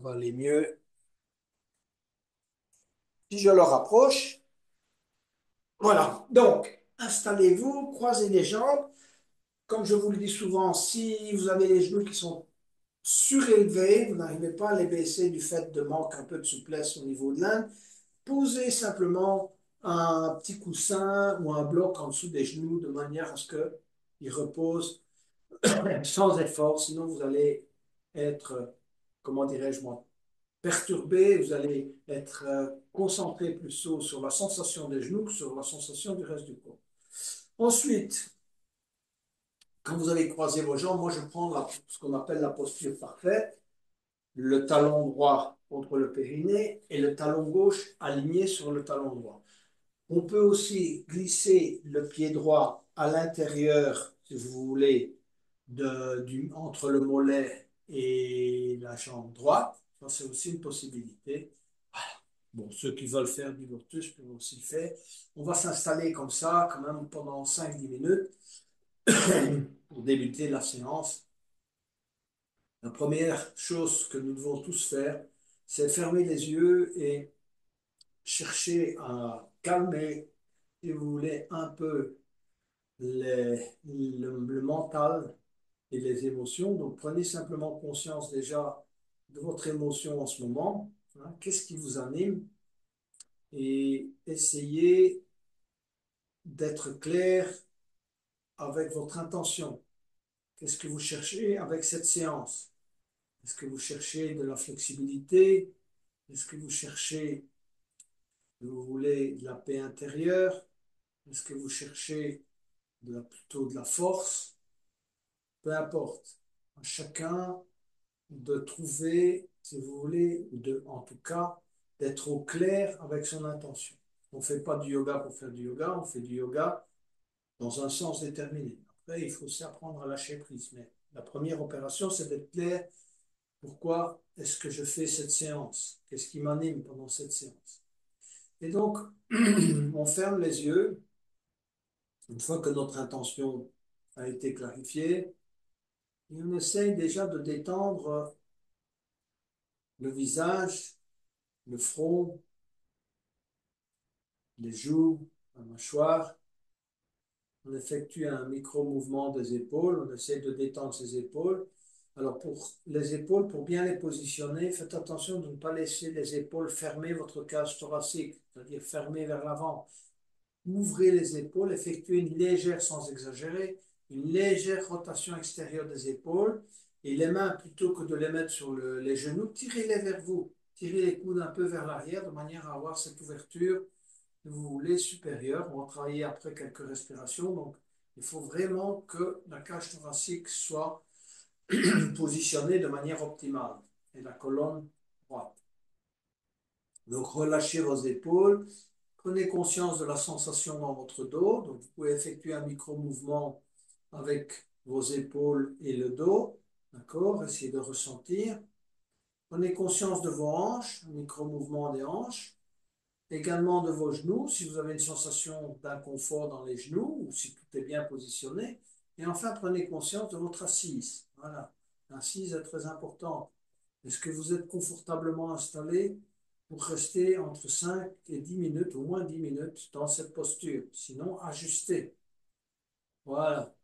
va aller mieux. Si je le rapproche, voilà. Donc, installez-vous, croisez les jambes. Comme je vous le dis souvent, si vous avez les genoux qui sont surélevés, vous n'arrivez pas à les baisser du fait de manque un peu de souplesse au niveau de l'âne, posez simplement un petit coussin ou un bloc en dessous des genoux de manière à ce qu'ils reposent sans effort. Sinon, vous allez être, comment dirais-je moi, perturbé, vous allez être concentré plutôt sur la sensation des genoux que sur la sensation du reste du corps. Ensuite, quand vous allez croiser vos jambes, moi je prends ce qu'on appelle la posture parfaite, le talon droit contre le périnée et le talon gauche aligné sur le talon droit. On peut aussi glisser le pied droit à l'intérieur, si vous voulez, entre le mollet et la jambe droite. Ça, c'est aussi une possibilité. Bon, ceux qui veulent faire du lotus peuvent aussi le faire. On va s'installer comme ça, quand même, pendant 5-10 minutes pour débuter la séance. La première chose que nous devons tous faire, c'est fermer les yeux et chercher à calmer, si vous voulez, un peu le mental et les émotions. Donc, prenez simplement conscience déjà de votre émotion en ce moment. Hein. Qu'est-ce qui vous anime? Et essayez d'être clair avec votre intention. Qu'est-ce que vous cherchez avec cette séance? Est-ce que vous cherchez de la flexibilité? Est-ce que vous cherchez, vous voulez de la paix intérieure? Est-ce que vous cherchez plutôt de la force? Peu importe. À chacun de trouver, si vous voulez, en tout cas, d'être au clair avec son intention. On ne fait pas du yoga pour faire du yoga, on fait du yoga dans un sens déterminé. Après, il faut aussi apprendre à lâcher prise. Mais la première opération, c'est d'être clair. Pourquoi est-ce que je fais cette séance? Qu'est-ce qui m'anime pendant cette séance? Et donc, on ferme les yeux. Une fois que notre intention a été clarifiée, et on essaye déjà de détendre le visage, le front, les joues, la mâchoire. On effectue un micro-mouvement des épaules, on essaie de détendre ses épaules. Alors pour les épaules, pour bien les positionner, faites attention de ne pas laisser les épaules fermer votre cage thoracique, c'est-à-dire fermer vers l'avant. Ouvrez les épaules, effectuez une légère, sans exagérer, une légère rotation extérieure des épaules et les mains, plutôt que de les mettre sur les genoux, tirez-les vers vous. Tirez les coudes un peu vers l'arrière de manière à avoir cette ouverture vous voulez supérieure. On va travailler après quelques respirations. Donc, il faut vraiment que la cage thoracique soit positionnée de manière optimale et la colonne droite. Donc, relâchez vos épaules. Prenez conscience de la sensation dans votre dos. Donc, vous pouvez effectuer un micro-mouvement avec vos épaules et le dos. D'accord? Essayez de ressentir. Prenez conscience de vos hanches, un micro-mouvement des hanches. Également de vos genoux, si vous avez une sensation d'inconfort dans les genoux ou si tout est bien positionné. Et enfin, prenez conscience de votre assise. Voilà, l'assise est très importante. Est-ce que vous êtes confortablement installé pour rester entre 5 et 10 minutes, au moins 10 minutes dans cette posture? Sinon, ajustez. Voilà.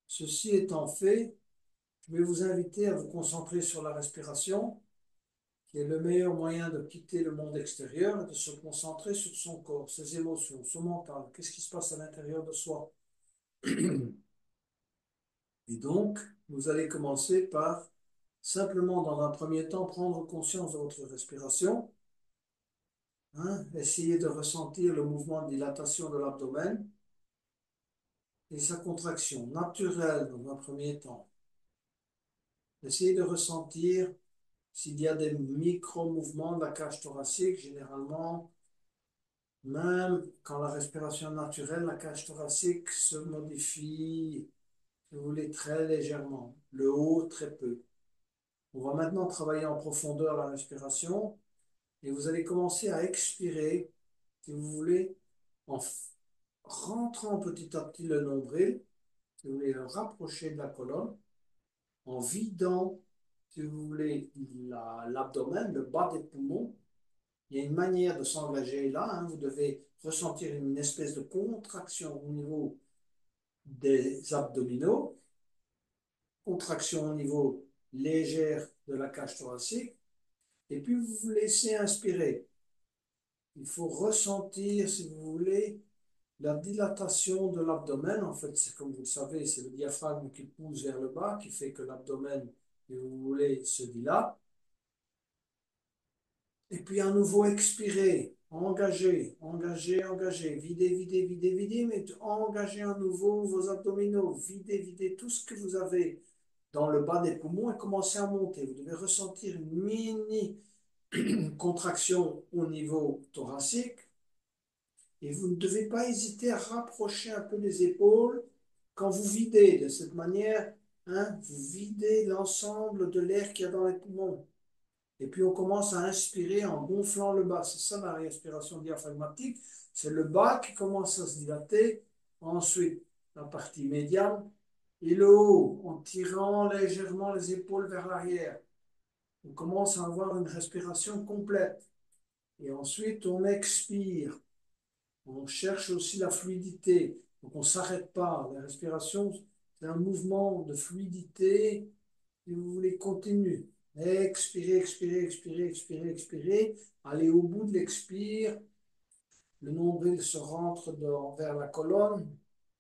Ceci étant fait, je vais vous inviter à vous concentrer sur la respiration qui est le meilleur moyen de quitter le monde extérieur et de se concentrer sur son corps, ses émotions, son mental, qu'est-ce qui se passe à l'intérieur de soi. Et donc, vous allez commencer par simplement, dans un premier temps, prendre conscience de votre respiration, hein, essayer de ressentir le mouvement de dilatation de l'abdomen et sa contraction naturelle dans un premier temps. Essayez de ressentir s'il y a des micro-mouvements de la cage thoracique, généralement. Même quand la respiration est naturelle, la cage thoracique se modifie, si vous voulez, très légèrement. Le haut, très peu. On va maintenant travailler en profondeur la respiration et vous allez commencer à expirer, si vous voulez, en rentrant petit à petit le nombril, si vous voulez le rapprocher de la colonne, en vidant, si vous voulez, l'abdomen, le bas des poumons. Il y a une manière de s'engager là, hein. Vous devez ressentir une espèce de contraction au niveau des abdominaux, contraction au niveau légère de la cage thoracique, et puis vous vous laissez inspirer. Il faut ressentir, si vous voulez, la dilatation de l'abdomen. En fait, c'est comme vous le savez, c'est le diaphragme qui pousse vers le bas, qui fait que l'abdomen, si vous voulez, se dilate. Et puis à nouveau expirer, engager, engager, engager, vider, vider, vider, vider, mais engagez à nouveau vos abdominaux, videz, videz tout ce que vous avez dans le bas des poumons et commencez à monter. Vous devez ressentir une mini contraction au niveau thoracique et vous ne devez pas hésiter à rapprocher un peu les épaules quand vous videz de cette manière, hein, vous videz l'ensemble de l'air qu'il y a dans les poumons. Et puis on commence à inspirer en gonflant le bas. C'est ça la respiration diaphragmatique. C'est le bas qui commence à se dilater. Ensuite, la partie médiane et le haut en tirant légèrement les épaules vers l'arrière. On commence à avoir une respiration complète. Et ensuite, on expire. On cherche aussi la fluidité. Donc on ne s'arrête pas. La respiration, c'est un mouvement de fluidité. Si vous voulez, continue. Expirez, expirez, expirez, expirez, expirez. Allez au bout de l'expire. Le nombril se rentre vers la colonne.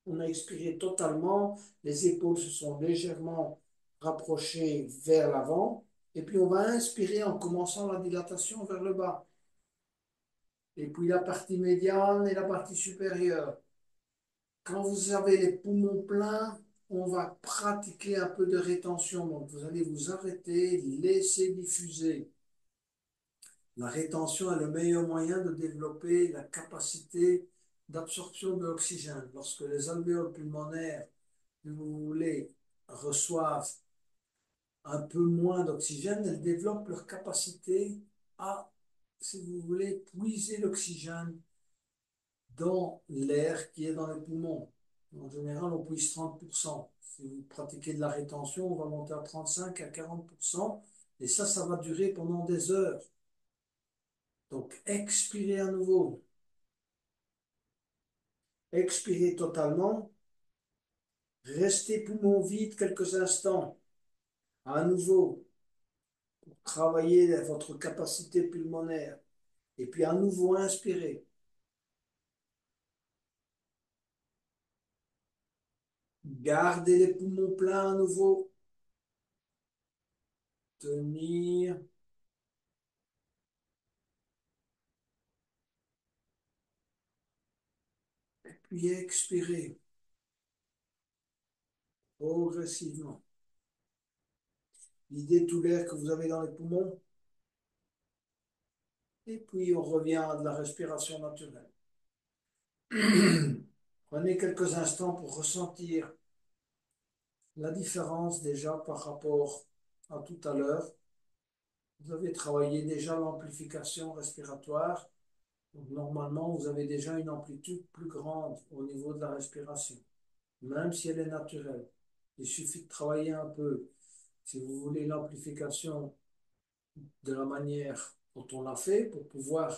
On a expiré totalement. Les épaules se sont légèrement rapprochées vers l'avant. Et puis on va inspirer en commençant la dilatation vers le bas. Et puis la partie médiane et la partie supérieure. Quand vous avez les poumons pleins, on va pratiquer un peu de rétention. Donc, vous allez vous arrêter, laisser diffuser. La rétention est le meilleur moyen de développer la capacité d'absorption de l'oxygène. Lorsque les alvéoles pulmonaires, si vous voulez, reçoivent un peu moins d'oxygène, elles développent leur capacité à, si vous voulez, puiser l'oxygène dans l'air qui est dans les poumons. En général, on puise 30%. Si vous pratiquez de la rétention, on va monter à 35 à 40%. Et ça va durer pendant des heures. Donc, expirez à nouveau. Expirez totalement. Restez poumons vides quelques instants. À nouveau, pour travailler votre capacité pulmonaire. Et puis, à nouveau, inspirez. Gardez les poumons pleins à nouveau. Tenir. Puis expirez progressivement. Videz tout l'air que vous avez dans les poumons. Et puis on revient à de la respiration naturelle. Prenez quelques instants pour ressentir la différence déjà par rapport à tout à l'heure. Vous avez travaillé déjà l'amplification respiratoire. Donc normalement, vous avez déjà une amplitude plus grande au niveau de la respiration, même si elle est naturelle. Il suffit de travailler un peu. Si vous voulez l'amplification de la manière dont on l'a fait pour pouvoir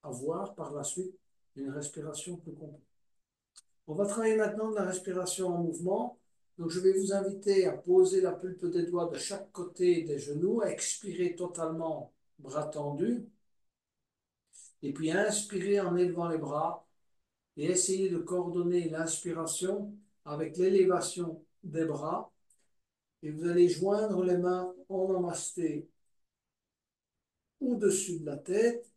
avoir par la suite une respiration plus complète. On va travailler maintenant de la respiration en mouvement. Donc, je vais vous inviter à poser la pulpe des doigts de chaque côté des genoux, à expirer totalement, bras tendus, et puis à inspirer en élevant les bras et essayer de coordonner l'inspiration avec l'élévation des bras. Et vous allez joindre les mains en namasté au-dessus de la tête.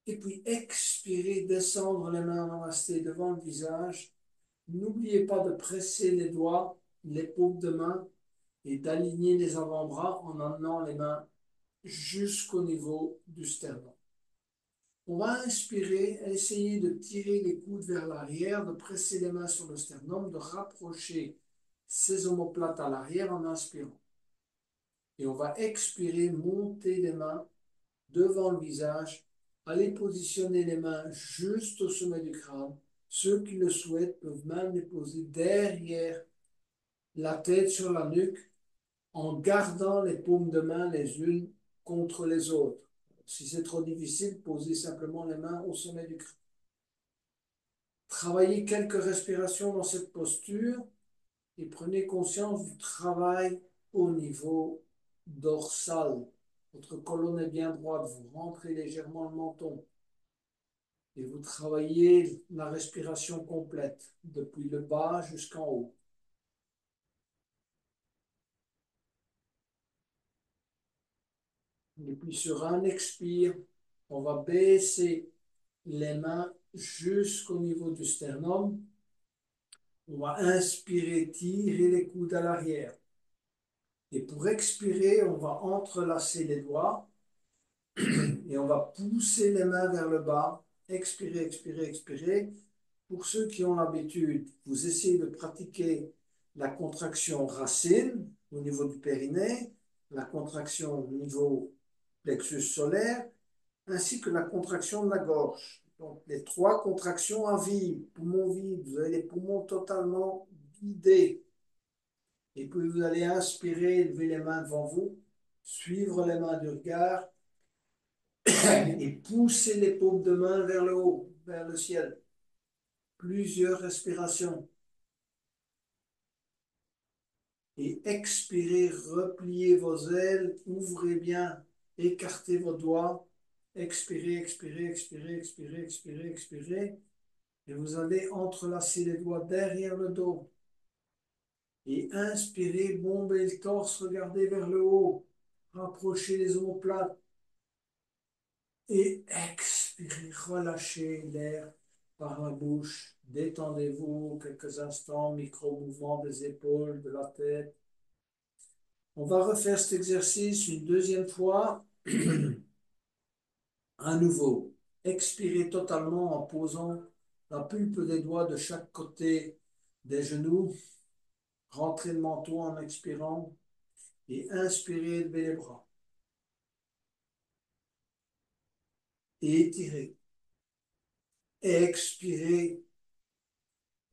Et puis expirer, descendre les mains en namasté devant le visage. N'oubliez pas de presser les doigts, les paumes de main et d'aligner les avant-bras en amenant les mains jusqu'au niveau du sternum. On va inspirer, essayer de tirer les coudes vers l'arrière, de presser les mains sur le sternum, de rapprocher ses omoplates à l'arrière en inspirant. Et on va expirer, monter les mains devant le visage, aller positionner les mains juste au sommet du crâne. Ceux qui le souhaitent peuvent même les poser derrière la tête sur la nuque en gardant les paumes de main les unes contre les autres. Si c'est trop difficile, posez simplement les mains au sommet du crâne. Travaillez quelques respirations dans cette posture et prenez conscience du travail au niveau dorsal. Votre colonne est bien droite, vous rentrez légèrement le menton et vous travaillez la respiration complète, depuis le bas jusqu'en haut. Et puis sur un expire, on va baisser les mains jusqu'au niveau du sternum. On va inspirer, tirer les coudes à l'arrière. Et pour expirer, on va entrelacer les doigts et on va pousser les mains vers le bas. Expirer, expirer, expirer. Pour ceux qui ont l'habitude, vous essayez de pratiquer la contraction racine au niveau du périnée, la contraction au niveau plexus solaire, ainsi que la contraction de la gorge. Donc, les trois contractions à vide, poumons vides, vous avez les poumons totalement vidés. Et puis, vous allez inspirer, lever les mains devant vous, suivre les mains du regard et pousser les paumes de main vers le haut, vers le ciel. Plusieurs respirations. Et expirez, repliez vos ailes, ouvrez bien, écartez vos doigts. Expirez, expirez, expirez, expirez, expirez, expirez. Et vous allez entrelacer les doigts derrière le dos. Et inspirez, bombez le torse, regardez vers le haut. Rapprochez les omoplates. Et expirez, relâchez l'air par la bouche. Détendez-vous quelques instants, micro-mouvement des épaules, de la tête. On va refaire cet exercice une deuxième fois. À nouveau, expirez totalement en posant la pulpe des doigts de chaque côté des genoux. Rentrez le menton en expirant et inspirez, levez les bras. Et étirez. Expirez,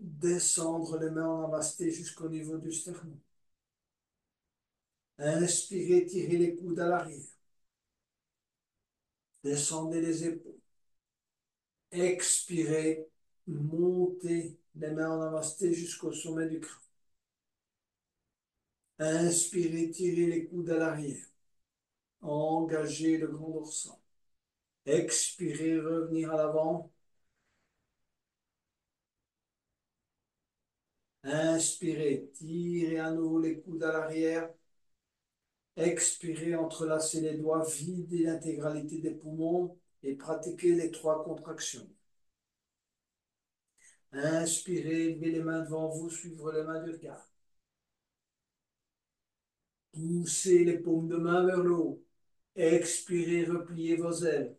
descendre les mains en namasté jusqu'au niveau du sternum. Inspirez, tirez les coudes à l'arrière. Descendez les épaules. Expirez, montez les mains en namasté jusqu'au sommet du crâne. Inspirez, tirez les coudes à l'arrière. Engagez le grand dorsal. Expirez, revenir à l'avant. Inspirez, tirez à nouveau les coudes à l'arrière. Expirez, entrelacez les doigts, videz l'intégralité des poumons et pratiquez les trois contractions. Inspirez, levez les mains devant vous, suivre les mains du regard. Poussez les paumes de main vers le haut. Expirez, repliez vos ailes.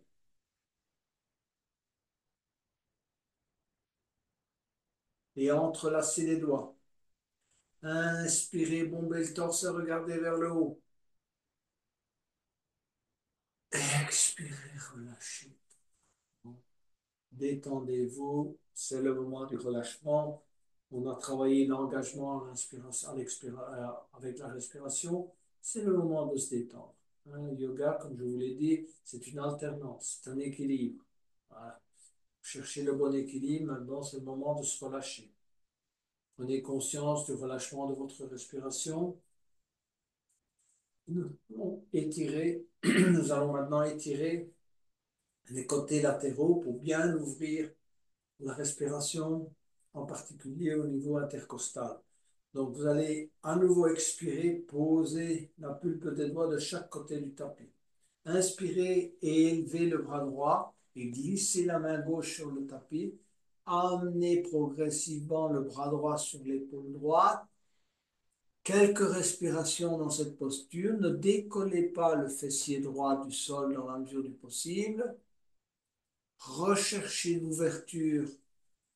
Et entrelacez les doigts. Inspirez, bombez le torse, regardez vers le haut. Expirez, relâchez. Détendez-vous, c'est le moment du relâchement. On a travaillé l'engagement avec la respiration. C'est le moment de se détendre. Le yoga, comme je vous l'ai dit, c'est une alternance, c'est un équilibre. Voilà. Cherchez le bon équilibre, maintenant c'est le moment de se relâcher. Prenez conscience du relâchement de votre respiration. Nous allons étirer. Nous allons maintenant étirer les côtés latéraux pour bien ouvrir la respiration, en particulier au niveau intercostal. Donc, vous allez à nouveau expirer, poser la pulpe des doigts de chaque côté du tapis. Inspirez et élevez le bras droit et glissez la main gauche sur le tapis. Amenez progressivement le bras droit sur l'épaule droite. Quelques respirations dans cette posture. Ne décollez pas le fessier droit du sol dans la mesure du possible. Recherchez l'ouverture,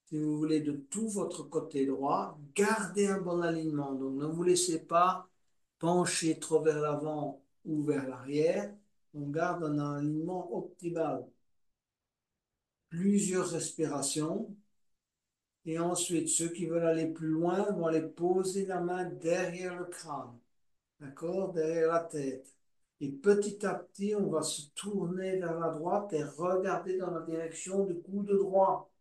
si vous voulez, de tout votre côté droit. Gardez un bon alignement. Donc, ne vous laissez pas pencher trop vers l'avant ou vers l'arrière. On garde un alignement optimal. Plusieurs respirations. Et ensuite, ceux qui veulent aller plus loin vont aller poser la main derrière le crâne. d'accord, derrière la tête. Et petit à petit, on va se tourner vers la droite et regarder dans la direction du coude droit.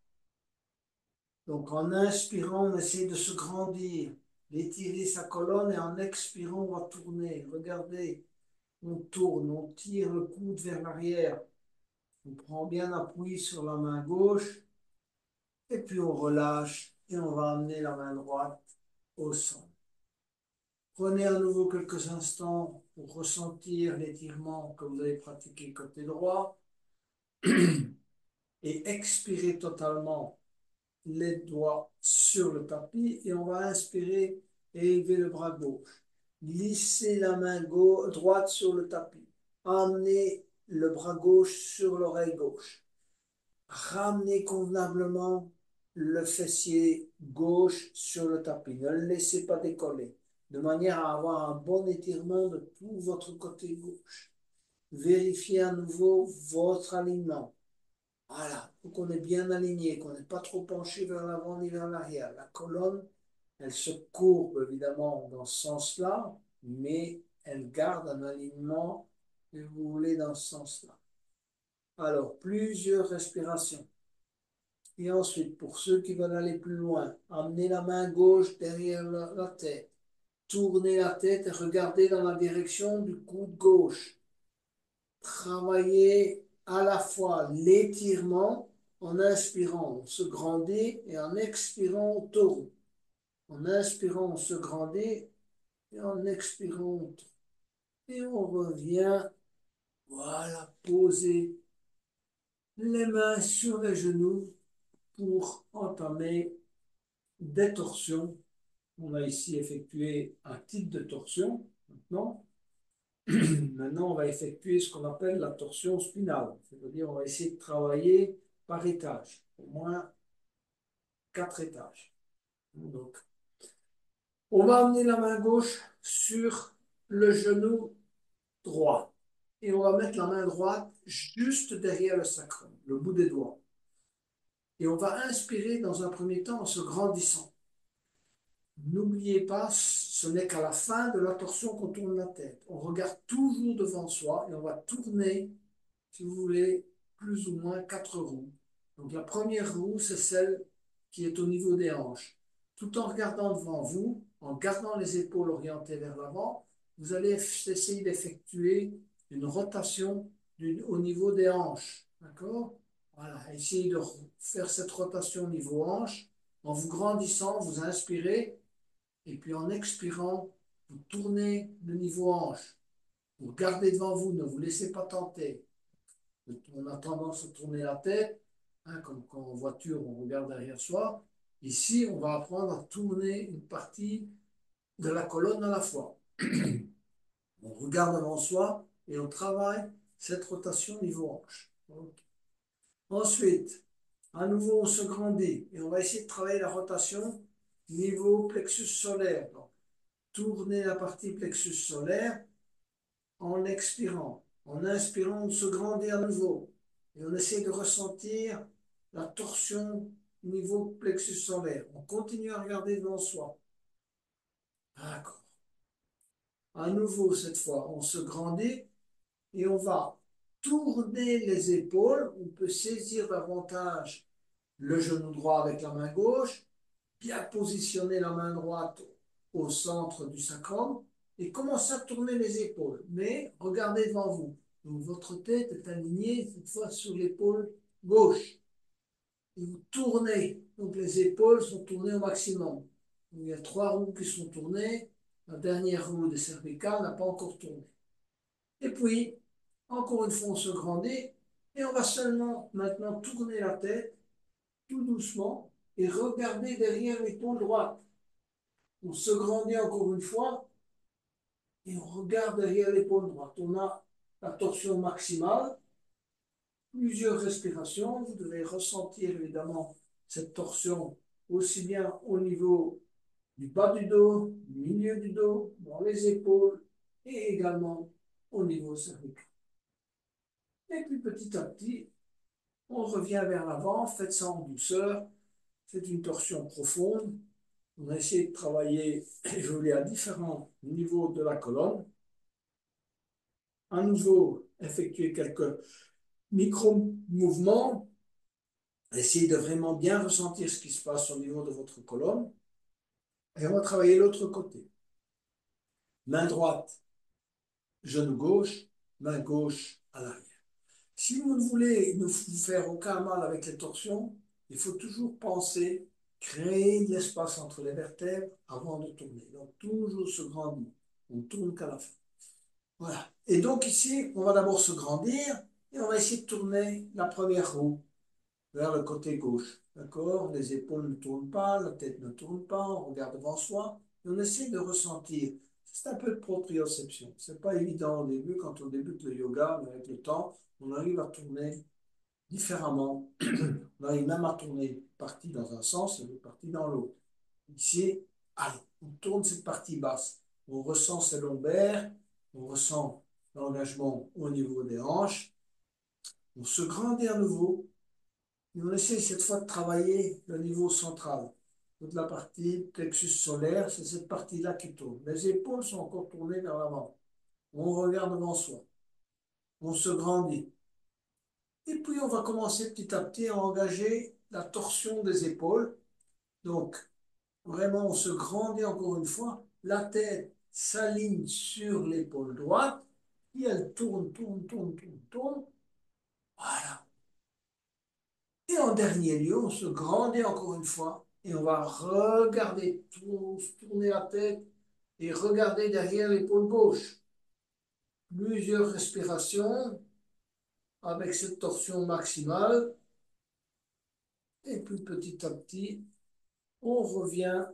Donc en inspirant, on essaie de se grandir, d'étirer sa colonne et en expirant, on va tourner. Regardez, on tourne, on tire le coude vers l'arrière. On prend bien appui sur la main gauche et puis on relâche et on va amener la main droite au centre. Prenez à nouveau quelques instants pour ressentir l'étirement que vous avez pratiqué côté droit et expirez totalement les doigts sur le tapis et on va inspirer et élever le bras gauche. Glissez la main droite sur le tapis. Amenez le bras gauche sur l'oreille gauche. Ramenez convenablement le fessier gauche sur le tapis. Ne le laissez pas décoller, de manière à avoir un bon étirement de tout votre côté gauche. Vérifiez à nouveau votre alignement. Voilà, il faut qu'on est bien aligné, qu'on n'est pas trop penché vers l'avant ni vers l'arrière. La colonne, elle se courbe évidemment dans ce sens-là, mais elle garde un alignement, si vous voulez, dans ce sens-là. Alors, plusieurs respirations. Et ensuite, pour ceux qui veulent aller plus loin, amenez la main gauche derrière la tête. Tournez la tête et regardez dans la direction du coude gauche. Travaillez à la fois l'étirement en inspirant, on se grandit et en expirant, on tourne. En inspirant, on se grandit et en expirant, on tourne. Et on revient, voilà, poser les mains sur les genoux pour entamer des torsions. On va ici effectuer un type de torsion maintenant. Maintenant, on va effectuer ce qu'on appelle la torsion spinale. C'est-à-dire, on va essayer de travailler par étage, au moins 4 étages. Donc, on va amener la main gauche sur le genou droit. Et on va mettre la main droite juste derrière le sacrum, le bout des doigts. Et on va inspirer dans un premier temps en se grandissant. N'oubliez pas, ce n'est qu'à la fin de la torsion qu'on tourne la tête. On regarde toujours devant soi et on va tourner, si vous voulez, plus ou moins 4 roues. Donc la première roue, c'est celle qui est au niveau des hanches. Tout en regardant devant vous, en gardant les épaules orientées vers l'avant, vous allez essayer d'effectuer une rotation au niveau des hanches. D'accord? Voilà, essayez de faire cette rotation au niveau hanche. En vous grandissant, vous inspirez et puis en expirant, vous tournez le niveau hanche. Vous regardez devant vous, ne vous laissez pas tenter. On a tendance à tourner la tête, hein, comme quand en voiture on regarde derrière soi. Ici, on va apprendre à tourner une partie de la colonne à la fois. On regarde devant soi et on travaille cette rotation niveau hanche. Okay. Ensuite, à nouveau, on se grandit et on va essayer de travailler la rotation niveau plexus solaire. Donc, tourner la partie plexus solaire en expirant. En inspirant, on se grandit à nouveau. Et on essaie de ressentir la torsion au niveau plexus solaire. On continue à regarder devant soi. D'accord. À nouveau, cette fois, on se grandit et on va tourner les épaules. On peut saisir davantage le genou droit avec la main gauche, bien positionner la main droite au centre du sacrum et commencer à tourner les épaules. Mais regardez devant vous. Donc votre tête est alignée cette fois sur l'épaule gauche. Et vous tournez. Donc les épaules sont tournées au maximum. Il y a 3 roues qui sont tournées. La dernière roue des cervicales n'a pas encore tourné. Et puis, encore une fois, on se grandit et on va seulement maintenant tourner la tête tout doucement et regarder derrière l'épaule droite. On se grandit encore une fois et on regarde derrière l'épaule droite. On a la torsion maximale, plusieurs respirations. Vous devez ressentir évidemment cette torsion aussi bien au niveau du bas du dos, du milieu du dos, dans les épaules et également au niveau cervical. Et puis petit à petit, on revient vers l'avant, faites ça en douceur. C'est une torsion profonde. On a essayé de travailler, évoluer à différents niveaux de la colonne. À nouveau, effectuer quelques micro-mouvements. Essayez de vraiment bien ressentir ce qui se passe au niveau de votre colonne. Et on va travailler l'autre côté. Main droite, genou gauche, main gauche à l'arrière. Si vous ne voulez ne vous faire aucun mal avec les torsions, il faut toujours penser créer de l'espace entre les vertèbres avant de tourner. Donc toujours ce grandit. On ne tourne qu'à la fin. Voilà. Et donc ici, on va d'abord se grandir et on va essayer de tourner la première roue vers le côté gauche. D'accord? Les épaules ne tournent pas, la tête ne tourne pas, on regarde devant soi et on essaie de ressentir. C'est un peu de proprioception. C'est pas évident au début, quand on débute le yoga, mais avec le temps, on arrive à tourner différemment. On arrive même à tourner une partie dans un sens et une partie dans l'autre. Ici, allez, on tourne cette partie basse. On ressent ses lombaires, on ressent l'engagement au niveau des hanches. On se grandit à nouveau. Et on essaie cette fois de travailler le niveau central. Toute la partie plexus solaire, c'est cette partie-là qui tourne. Les épaules sont encore tournées vers l'avant. On regarde devant soi. On se grandit. Et puis, on va commencer petit à petit à engager la torsion des épaules. Donc, vraiment, on se grandit encore une fois. La tête s'aligne sur l'épaule droite. Et elle tourne, tourne, tourne, tourne, tourne. Voilà. Et en dernier lieu, on se grandit encore une fois et on va regarder, tourner la tête et regarder derrière l'épaule gauche. Plusieurs respirations avec cette torsion maximale. Et puis petit à petit, on revient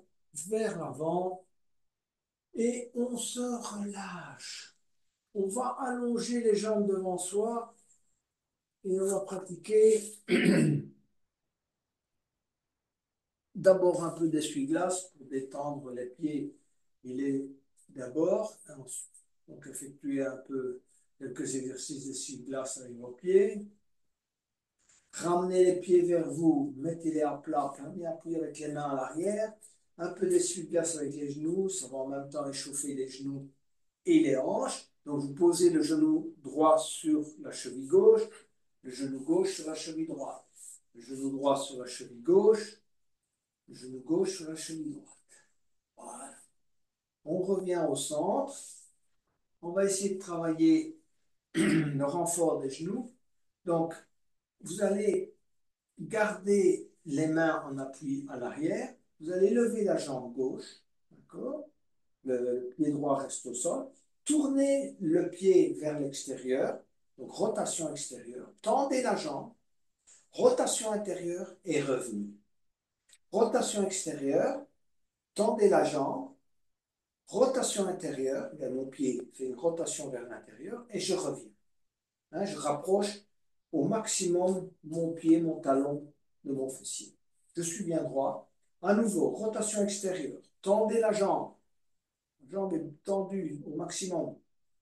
vers l'avant et on se relâche. On va allonger les jambes devant soi et on va pratiquer d'abord un peu d'essuie-glace pour détendre les pieds et les d'abord. Donc effectuer un peu quelques exercices d'essuie-glace avec vos pieds. Ramenez les pieds vers vous, mettez-les à plat, bien appuyez avec les mains à l'arrière. Un peu d'essuie-glace avec les genoux, ça va en même temps échauffer les genoux et les hanches. Donc vous posez le genou droit sur la cheville gauche, le genou gauche sur la cheville droite, le genou droit sur la cheville gauche, le genou gauche sur la cheville droite. Voilà. On revient au centre. On va essayer de travailler le renfort des genoux. Donc, vous allez garder les mains en appui à l'arrière. Vous allez lever la jambe gauche. D'accord? Le pied droit reste au sol. Tournez le pied vers l'extérieur. Donc, rotation extérieure. Tendez la jambe. Rotation intérieure et revenu. Rotation extérieure. Tendez la jambe. Rotation intérieure, mon pied fait une rotation vers l'intérieur et je reviens. Hein, je rapproche au maximum mon pied, mon talon de mon fessier. Je suis bien droit. À nouveau, rotation extérieure. Tendez la jambe. La jambe est tendue au maximum.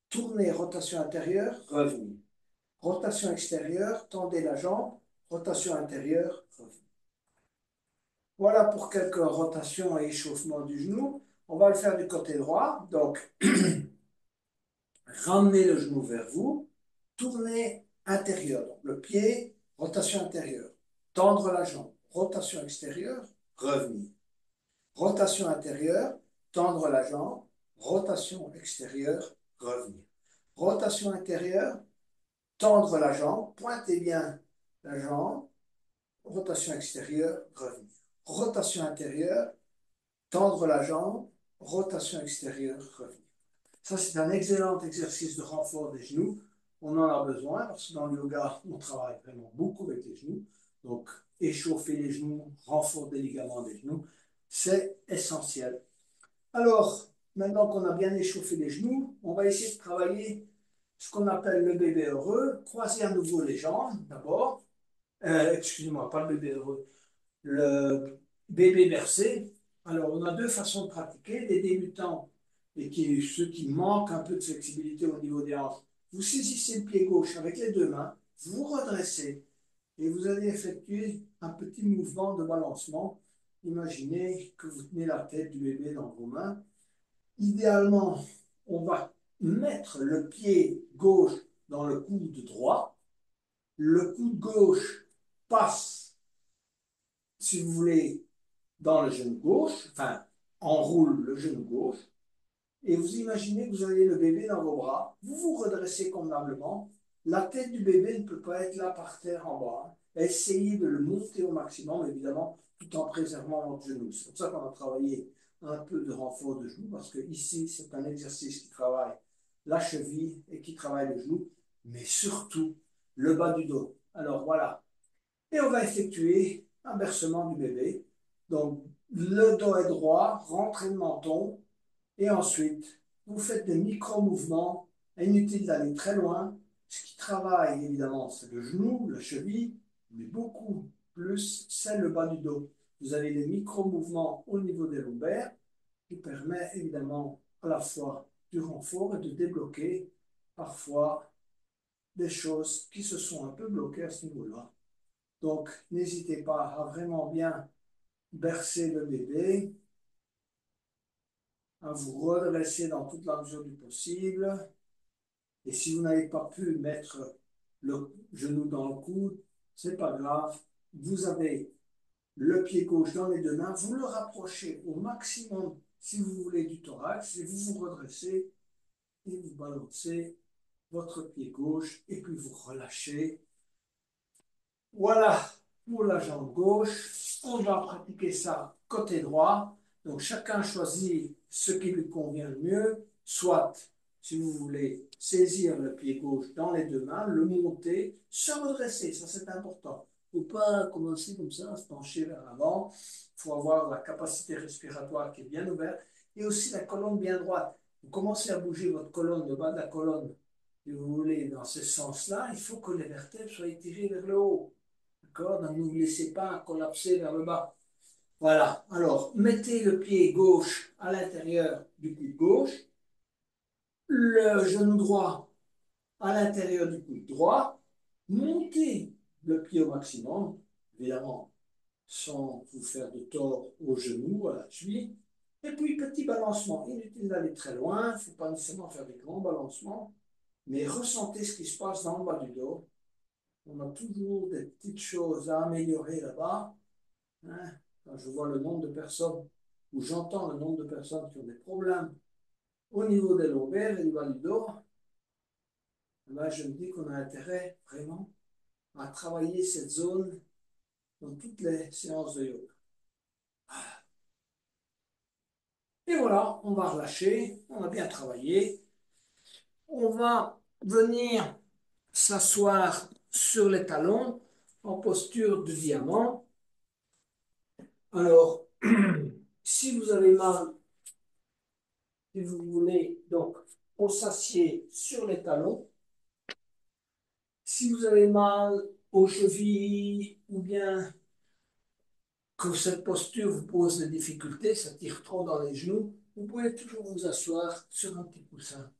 Tournez, rotation intérieure, revenu. Rotation extérieure, tendez la jambe. Rotation intérieure, revenu. Voilà pour quelques rotations et échauffements du genou. On va le faire du côté droit. Donc, ramenez le genou vers vous, tournez intérieur, donc le pied, rotation intérieure, tendre la jambe, rotation extérieure, revenir. Rotation intérieure, tendre la jambe, rotation extérieure, revenir. Rotation intérieure, tendre la jambe, pointez bien la jambe, rotation extérieure, revenir. Rotation intérieure, tendre la jambe, rotation extérieure, revenir. Ça, c'est un excellent exercice de renfort des genoux. On en a besoin parce que dans le yoga, on travaille vraiment beaucoup avec les genoux. Donc, échauffer les genoux, renfort des ligaments des genoux, c'est essentiel. Alors, maintenant qu'on a bien échauffé les genoux, on va essayer de travailler ce qu'on appelle le bébé heureux. Croisez à nouveau les jambes d'abord. Excusez-moi, pas le bébé heureux. Le bébé bercé. Alors, on a deux façons de pratiquer. Les débutants et ceux qui manquent un peu de flexibilité au niveau des hanches. Vous saisissez le pied gauche avec les deux mains, vous redressez et vous allez effectuer un petit mouvement de balancement imaginez que vous tenez la tête du bébé dans vos mains. Idéalement, on va mettre le pied gauche dans le coude droit. Le coude gauche passe, si vous voulez, dans le genou gauche, enfin, enroule le genou gauche. Et vous imaginez que vous avez le bébé dans vos bras, vous vous redressez convenablement, la tête du bébé ne peut pas être là par terre en bas. Essayez de le monter au maximum, évidemment, tout en préservant votre genou. C'est pour ça qu'on a travaillé un peu de renfort de genou, parce que ici, c'est un exercice qui travaille la cheville et qui travaille le genou, mais surtout le bas du dos. Alors voilà. Et on va effectuer un bercement du bébé. Donc, le dos est droit, rentrée de menton, et ensuite, vous faites des micro-mouvements, inutile d'aller très loin. Ce qui travaille, évidemment, c'est le genou, la cheville, mais beaucoup plus, c'est le bas du dos. Vous avez des micro-mouvements au niveau des lombaires qui permettent évidemment à la fois du renfort et de débloquer parfois des choses qui se sont un peu bloquées à ce niveau-là. Donc, n'hésitez pas à vraiment bien bercer le bébé, à vous redresser dans toute la mesure du possible. Et si vous n'avez pas pu mettre le genou dans le coude, c'est pas grave. Vous avez le pied gauche dans les deux mains, vous le rapprochez au maximum si vous voulez du thorax et vous vous redressez et vous balancez votre pied gauche et puis vous relâchez. Voilà pour la jambe gauche. On va pratiquer ça côté droit. Donc chacun choisit ce qui lui convient le mieux, soit si vous voulez saisir le pied gauche dans les deux mains, le monter, se redresser, ça c'est important. Il ne faut pas commencer comme ça, se pencher vers l'avant. Il faut avoir la capacité respiratoire qui est bien ouverte et aussi la colonne bien droite. Vous commencez à bouger votre colonne, le bas de la colonne, si vous voulez, dans ce sens-là, il faut que les vertèbres soient étirées vers le haut. D'accord? Donc, ne vous laissez pas collapser vers le bas. Voilà. Alors, mettez le pied gauche à l'intérieur du coude gauche, le genou droit à l'intérieur du coude droit, montez le pied au maximum, évidemment, sans vous faire de tort au genou, à la cheville. Et puis, petit balancement. Inutile d'aller très loin, il ne faut pas nécessairement faire des grands balancements, mais ressentez ce qui se passe dans le bas du dos. On a toujours des petites choses à améliorer là-bas. Hein, quand je vois le nombre de personnes, ou j'entends le nombre de personnes qui ont des problèmes au niveau des lombaires et du bas du dos, ben je me dis qu'on a intérêt vraiment à travailler cette zone dans toutes les séances de yoga. Et voilà, on va relâcher, on a bien travaillé. On va venir s'asseoir sur les talons en posture de diamant. Alors, si vous avez mal, si vous voulez, donc, on s'assied sur les talons. Si vous avez mal aux chevilles ou bien que cette posture vous pose des difficultés, ça tire trop dans les genoux, vous pouvez toujours vous asseoir sur un petit coussin.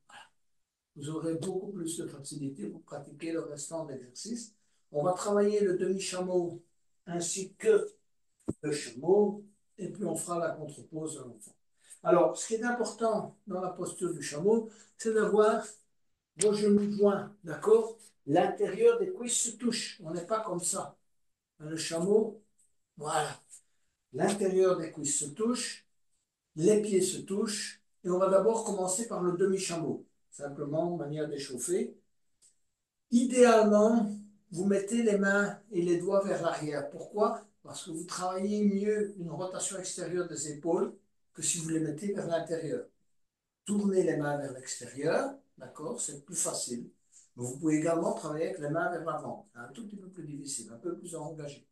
Vous aurez beaucoup plus de facilité pour pratiquer le restant de l'exercice. On va travailler le demi-chameau ainsi que le chameau, et puis on fera la contre-pose de l'enfant. Alors, ce qui est important dans la posture du chameau, c'est d'avoir vos genoux joints, d'accord? L'intérieur des cuisses se touche. On n'est pas comme ça. Le chameau, voilà. L'intérieur des cuisses se touche, les pieds se touchent, et on va d'abord commencer par le demi-chameau, simplement de manière d'échauffer. Idéalement, vous mettez les mains et les doigts vers l'arrière. Pourquoi? Parce que vous travaillez mieux une rotation extérieure des épaules que si vous les mettez vers l'intérieur. Tournez les mains vers l'extérieur, d'accord? C'est plus facile. Mais vous pouvez également travailler avec les mains vers l'avant. C'est un tout petit peu plus difficile, un peu plus engagé.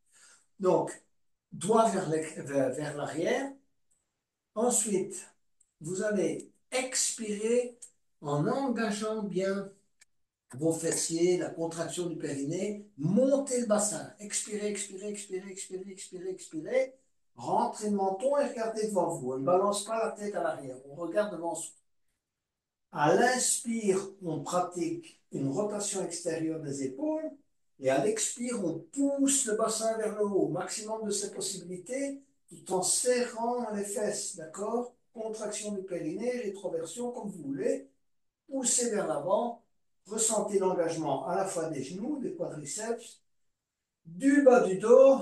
Donc, doigts vers l'arrière. Ensuite, vous allez expirer en engageant bien vos fessiers, la contraction du périnée, montez le bassin. Expirez, expirez, expirez, expirez, expirez, expirez. Rentrez le menton et regardez devant vous. On ne balance pas la tête à l'arrière. On regarde devant soi. À l'inspire, on pratique une rotation extérieure des épaules. Et à l'expire, on pousse le bassin vers le haut. Au maximum de ses possibilités, tout en serrant les fesses, d'accord? Contraction du périnée, rétroversion, comme vous voulez. Poussez vers l'avant. Ressentez l'engagement à la fois des genoux, des quadriceps, du bas du dos,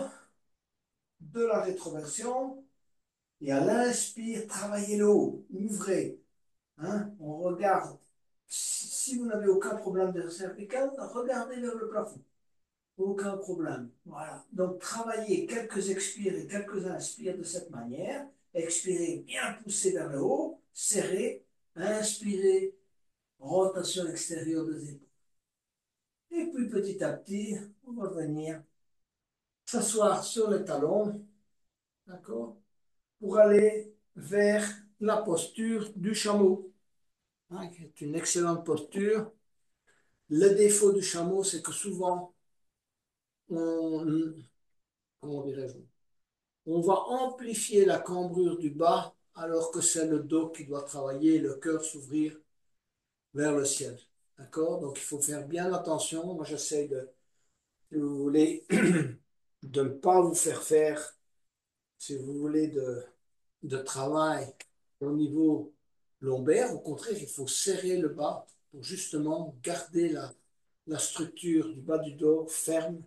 de la rétroversion. Et à l'inspire, travaillez le haut, ouvrez. Hein? On regarde. Si vous n'avez aucun problème de cervical, regardez vers le plafond. Aucun problème. Voilà. Donc, travaillez quelques expires et quelques inspires de cette manière. Expirez, bien pousser vers le haut, serrez, inspirez, rotation extérieure des épaules. Et puis, petit à petit, on va venir s'asseoir sur les talons, d'accord, pour aller vers la posture du chameau, hein, qui est une excellente posture. Le défaut du chameau, c'est que souvent, on, comment dirais-je, on va amplifier la cambrure du bas alors que c'est le dos qui doit travailler et le cœur s'ouvrir vers le ciel. D'accord? Donc il faut faire bien attention. Moi j'essaie de, si vous voulez, de ne pas vous faire faire, si vous voulez, de travail au niveau lombaire. Au contraire, il faut serrer le bas pour justement garder la structure du bas du dos ferme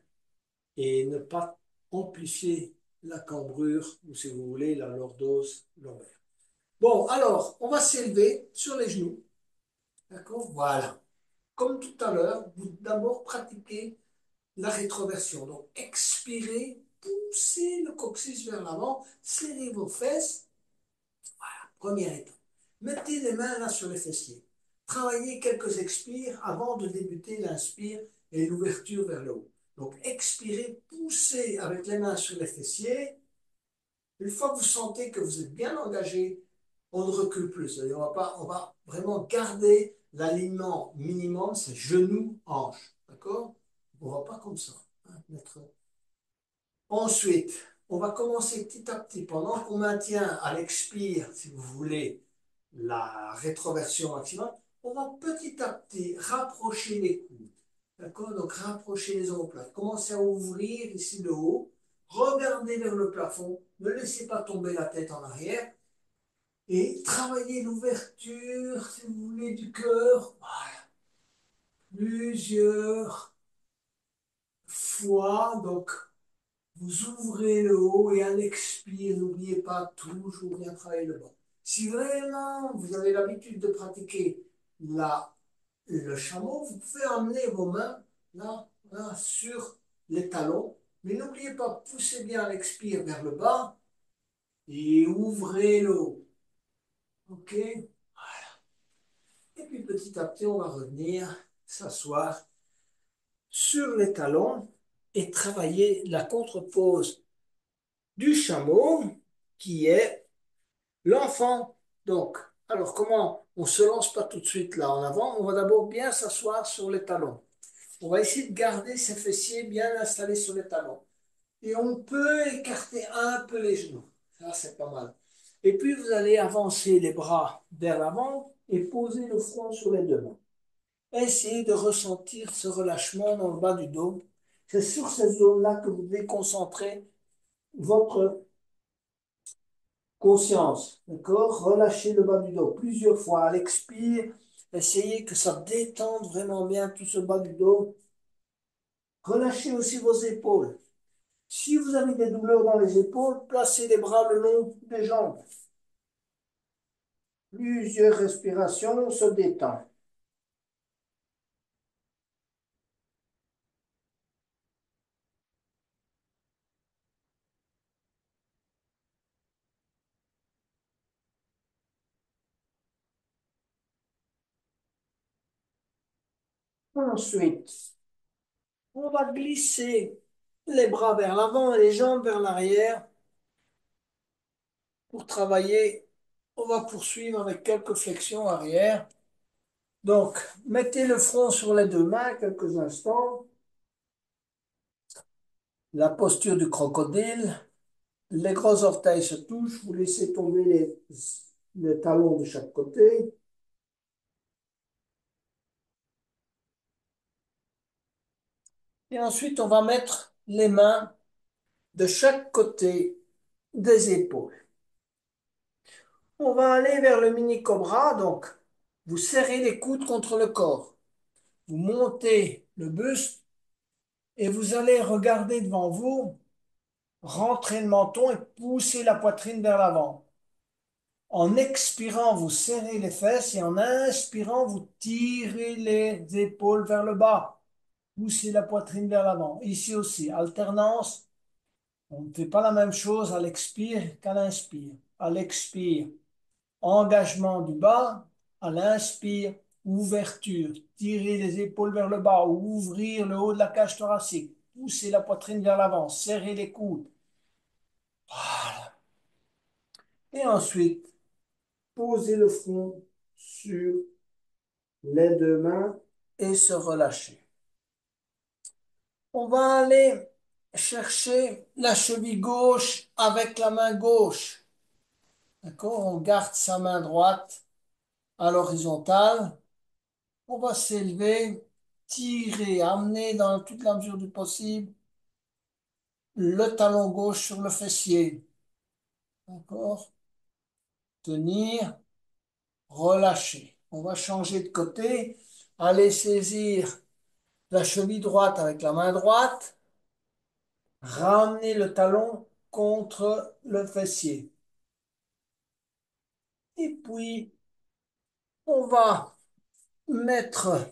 et ne pas amplifier la cambrure ou, si vous voulez, la lordose lombaire. Bon, alors, on va s'élever sur les genoux. D'accord? Voilà. Comme tout à l'heure, vous d'abord pratiquez la rétroversion. Donc, expirez, poussez le coccyx vers l'avant, serrez vos fesses. Première étape. Mettez les mains là sur les fessiers. Travaillez quelques expires avant de débuter l'inspire et l'ouverture vers le haut. Donc, expirez, poussez avec les mains sur les fessiers. Une fois que vous sentez que vous êtes bien engagé, on ne recule plus. On va vraiment garder l'alignement minimum, c'est genoux-hanches. D'accord? On ne va pas comme ça, hein, Ensuite, on va commencer petit à petit. Pendant qu'on maintient à l'expire, si vous voulez, la rétroversion maximum, on va petit à petit rapprocher les coudes. D'accord? Donc, rapprocher les omoplates. Commencez à ouvrir ici le haut. Regardez vers le plafond. Ne laissez pas tomber la tête en arrière. Et travaillez l'ouverture, si vous voulez, du cœur. Voilà. Plusieurs fois. Donc, vous ouvrez le haut et à l'expire, n'oubliez pas toujours bien travailler le bas. Si vraiment vous avez l'habitude de pratiquer le chameau, vous pouvez emmener vos mains là, là sur les talons, mais n'oubliez pas, poussez bien à l'expire vers le bas et ouvrez le haut. OK? Et puis petit à petit, on va revenir s'asseoir sur les talons et travailler la contre-pose du chameau qui est l'enfant. Donc, alors comment on ne se lance pas tout de suite là en avant? On va d'abord bien s'asseoir sur les talons. On va essayer de garder ses fessiers bien installés sur les talons. Et on peut écarter un peu les genoux. Ça, c'est pas mal. Et puis, vous allez avancer les bras vers l'avant et poser le front sur les deux mains. Essayez de ressentir ce relâchement dans le bas du dos. C'est sur cette zone-là que vous devez concentrer votre conscience. D'accord? Relâchez le bas du dos plusieurs fois. À l'expire, essayez que ça détende vraiment bien tout ce bas du dos. Relâchez aussi vos épaules. Si vous avez des douleurs dans les épaules, placez les bras le long des jambes. Plusieurs respirations, on se détend. Ensuite, on va glisser les bras vers l'avant et les jambes vers l'arrière pour travailler. On va poursuivre avec quelques flexions arrière. Donc, mettez le front sur les deux mains quelques instants. La posture du crocodile. Les gros orteils se touchent. Vous laissez tomber les talons de chaque côté. Et ensuite, on va mettre les mains de chaque côté des épaules. On va aller vers le mini cobra, donc vous serrez les coudes contre le corps. Vous montez le buste et vous allez regarder devant vous, rentrer le menton et pousser la poitrine vers l'avant. En expirant, vous serrez les fesses et en inspirant, vous tirez les épaules vers le bas. Poussez la poitrine vers l'avant. Ici aussi, alternance. On ne fait pas la même chose à l'expire qu'à l'inspire. À l'expire, engagement du bas. À l'inspire, ouverture. Tirer les épaules vers le bas. Ouvrir le haut de la cage thoracique. Pousser la poitrine vers l'avant. Serrer les coudes. Voilà. Et ensuite, poser le front sur les deux mains et se relâcher. On va aller chercher la cheville gauche avec la main gauche. D'accord? On garde sa main droite à l'horizontale. On va s'élever, tirer, amener dans toute la mesure du possible le talon gauche sur le fessier. D'accord? Tenir, relâcher. On va changer de côté, aller saisir la cheville droite avec la main droite, ramener le talon contre le fessier. Et puis, on va mettre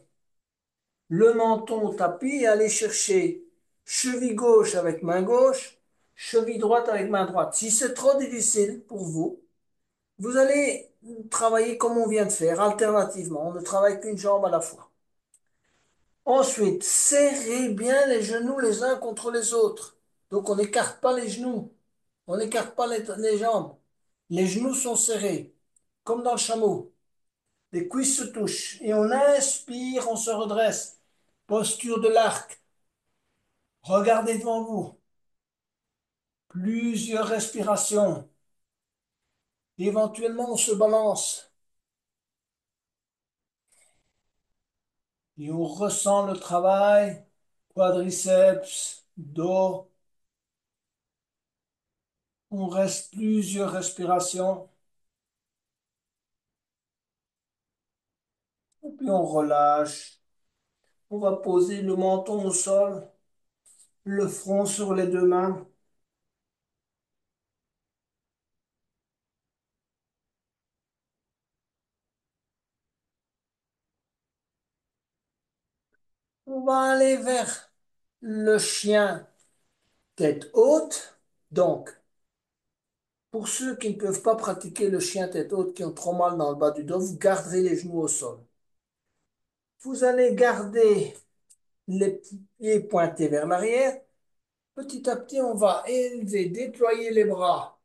le menton au tapis et aller chercher cheville gauche avec main gauche, cheville droite avec main droite. Si c'est trop difficile pour vous, vous allez travailler comme on vient de faire, alternativement. On ne travaille qu'une jambe à la fois. Ensuite, serrez bien les genoux les uns contre les autres. Donc, on n'écarte pas les genoux. On n'écarte pas les jambes. Les genoux sont serrés, comme dans le chameau. Les cuisses se touchent. Et on inspire, on se redresse. Posture de l'arc. Regardez devant vous. Plusieurs respirations. Éventuellement, on se balance. Et on ressent le travail. Quadriceps, dos. On reste plusieurs respirations. Et puis on relâche. On va poser le menton au sol, le front sur les deux mains. On va aller vers le chien tête haute. Donc, pour ceux qui ne peuvent pas pratiquer le chien tête haute, qui ont trop mal dans le bas du dos, vous garderez les genoux au sol. Vous allez garder les pieds pointés vers l'arrière. Petit à petit, on va élever, déployer les bras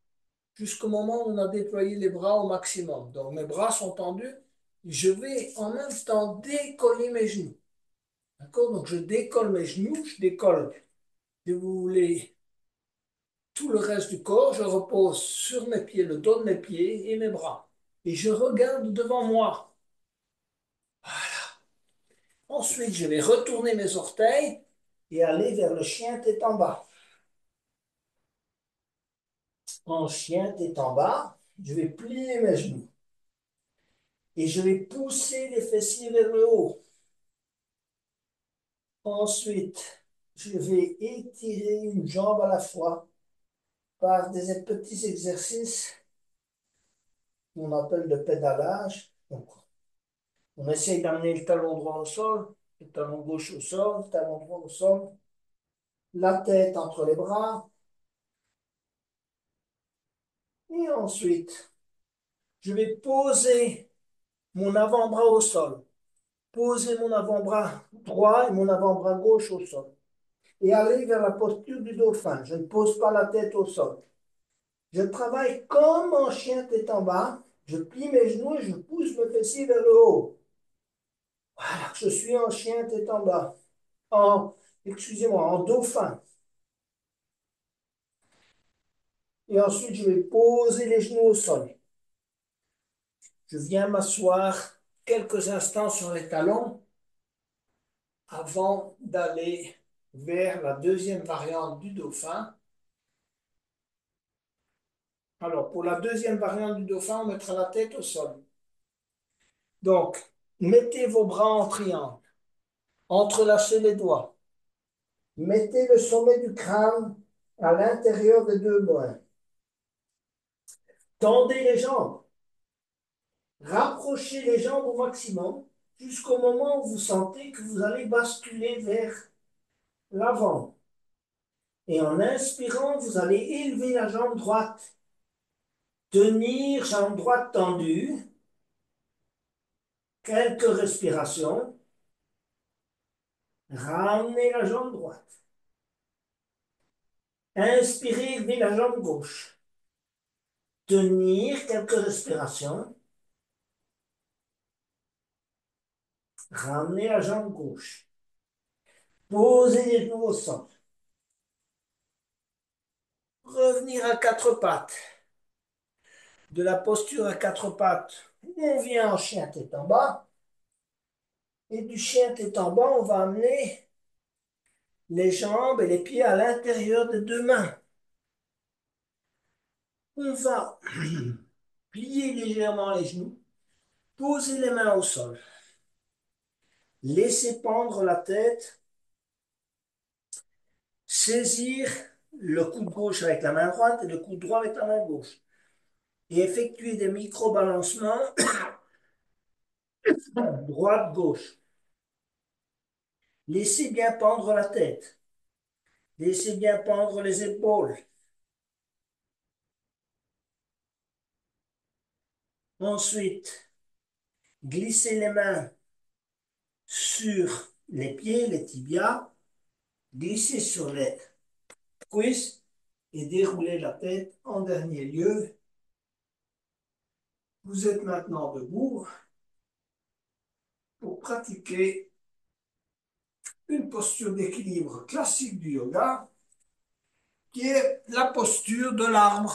jusqu'au moment où on a déployé les bras au maximum. Donc, mes bras sont tendus. Je vais en même temps décoller mes genoux. D'accord? Donc, je décolle mes genoux, je décolle, si vous voulez, tout le reste du corps. Je repose sur mes pieds, le dos de mes pieds et mes bras. Et je regarde devant moi. Ensuite, je vais retourner mes orteils et aller vers le chien tête en bas. En chien tête en bas, je vais plier mes genoux. Et je vais pousser les fessiers vers le haut. Ensuite, je vais étirer une jambe à la fois par des petits exercices qu'on appelle de pédalage. Donc, on essaye d'amener le talon droit au sol, le talon gauche au sol, le talon droit au sol, la tête entre les bras. Et ensuite, je vais poser mon avant-bras au sol, poser mon avant-bras droit et mon avant-bras gauche au sol et aller vers la posture du dauphin. Je ne pose pas la tête au sol. Je travaille comme en chien tête en bas. Je plie mes genoux et je pousse mes fessiers vers le haut. Voilà, je suis en chien tête en bas. Excusez-moi, en dauphin. Et ensuite, je vais poser les genoux au sol. Je viens m'asseoir quelques instants sur les talons avant d'aller vers la deuxième variante du dauphin. Alors, pour la deuxième variante du dauphin, on mettra la tête au sol. Donc, mettez vos bras en triangle, entrelacez les doigts, mettez le sommet du crâne à l'intérieur des deux mains. Tendez les jambes, rapprochez les jambes au maximum jusqu'au moment où vous sentez que vous allez basculer vers l'avant. Et en inspirant, vous allez élever la jambe droite. Tenir jambe droite tendue. Quelques respirations. Ramenez la jambe droite. Inspirez, élevez la jambe gauche. Tenir quelques respirations. Ramenez la jambe gauche. Posez les genoux au sol. Revenir à quatre pattes. De la posture à quatre pattes, on vient en chien tête en bas. Et du chien tête en bas, on va amener les jambes et les pieds à l'intérieur des deux mains. On va plier légèrement les genoux, poser les mains au sol, laisser pendre la tête, saisir le coude gauche avec la main droite et le coude droit avec la main gauche et effectuer des micro-balancements droite-gauche. Laissez bien pendre la tête, laissez bien pendre les épaules. Ensuite, glissez les mains sur les pieds, les tibias, glissez sur les cuisses et déroulez la tête en dernier lieu. Vous êtes maintenant debout pour pratiquer une posture d'équilibre classique du yoga, qui est la posture de l'arbre.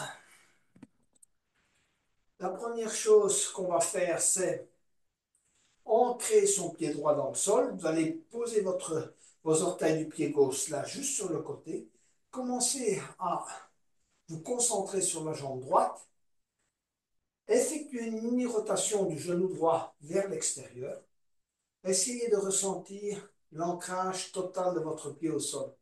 La première chose qu'on va faire, c'est ancrer son pied droit dans le sol. Vous allez poser vos orteils du pied gauche là, juste sur le côté. Commencez à vous concentrer sur la jambe droite. Effectuez une mini-rotation du genou droit vers l'extérieur. Essayez de ressentir l'ancrage total de votre pied au sol.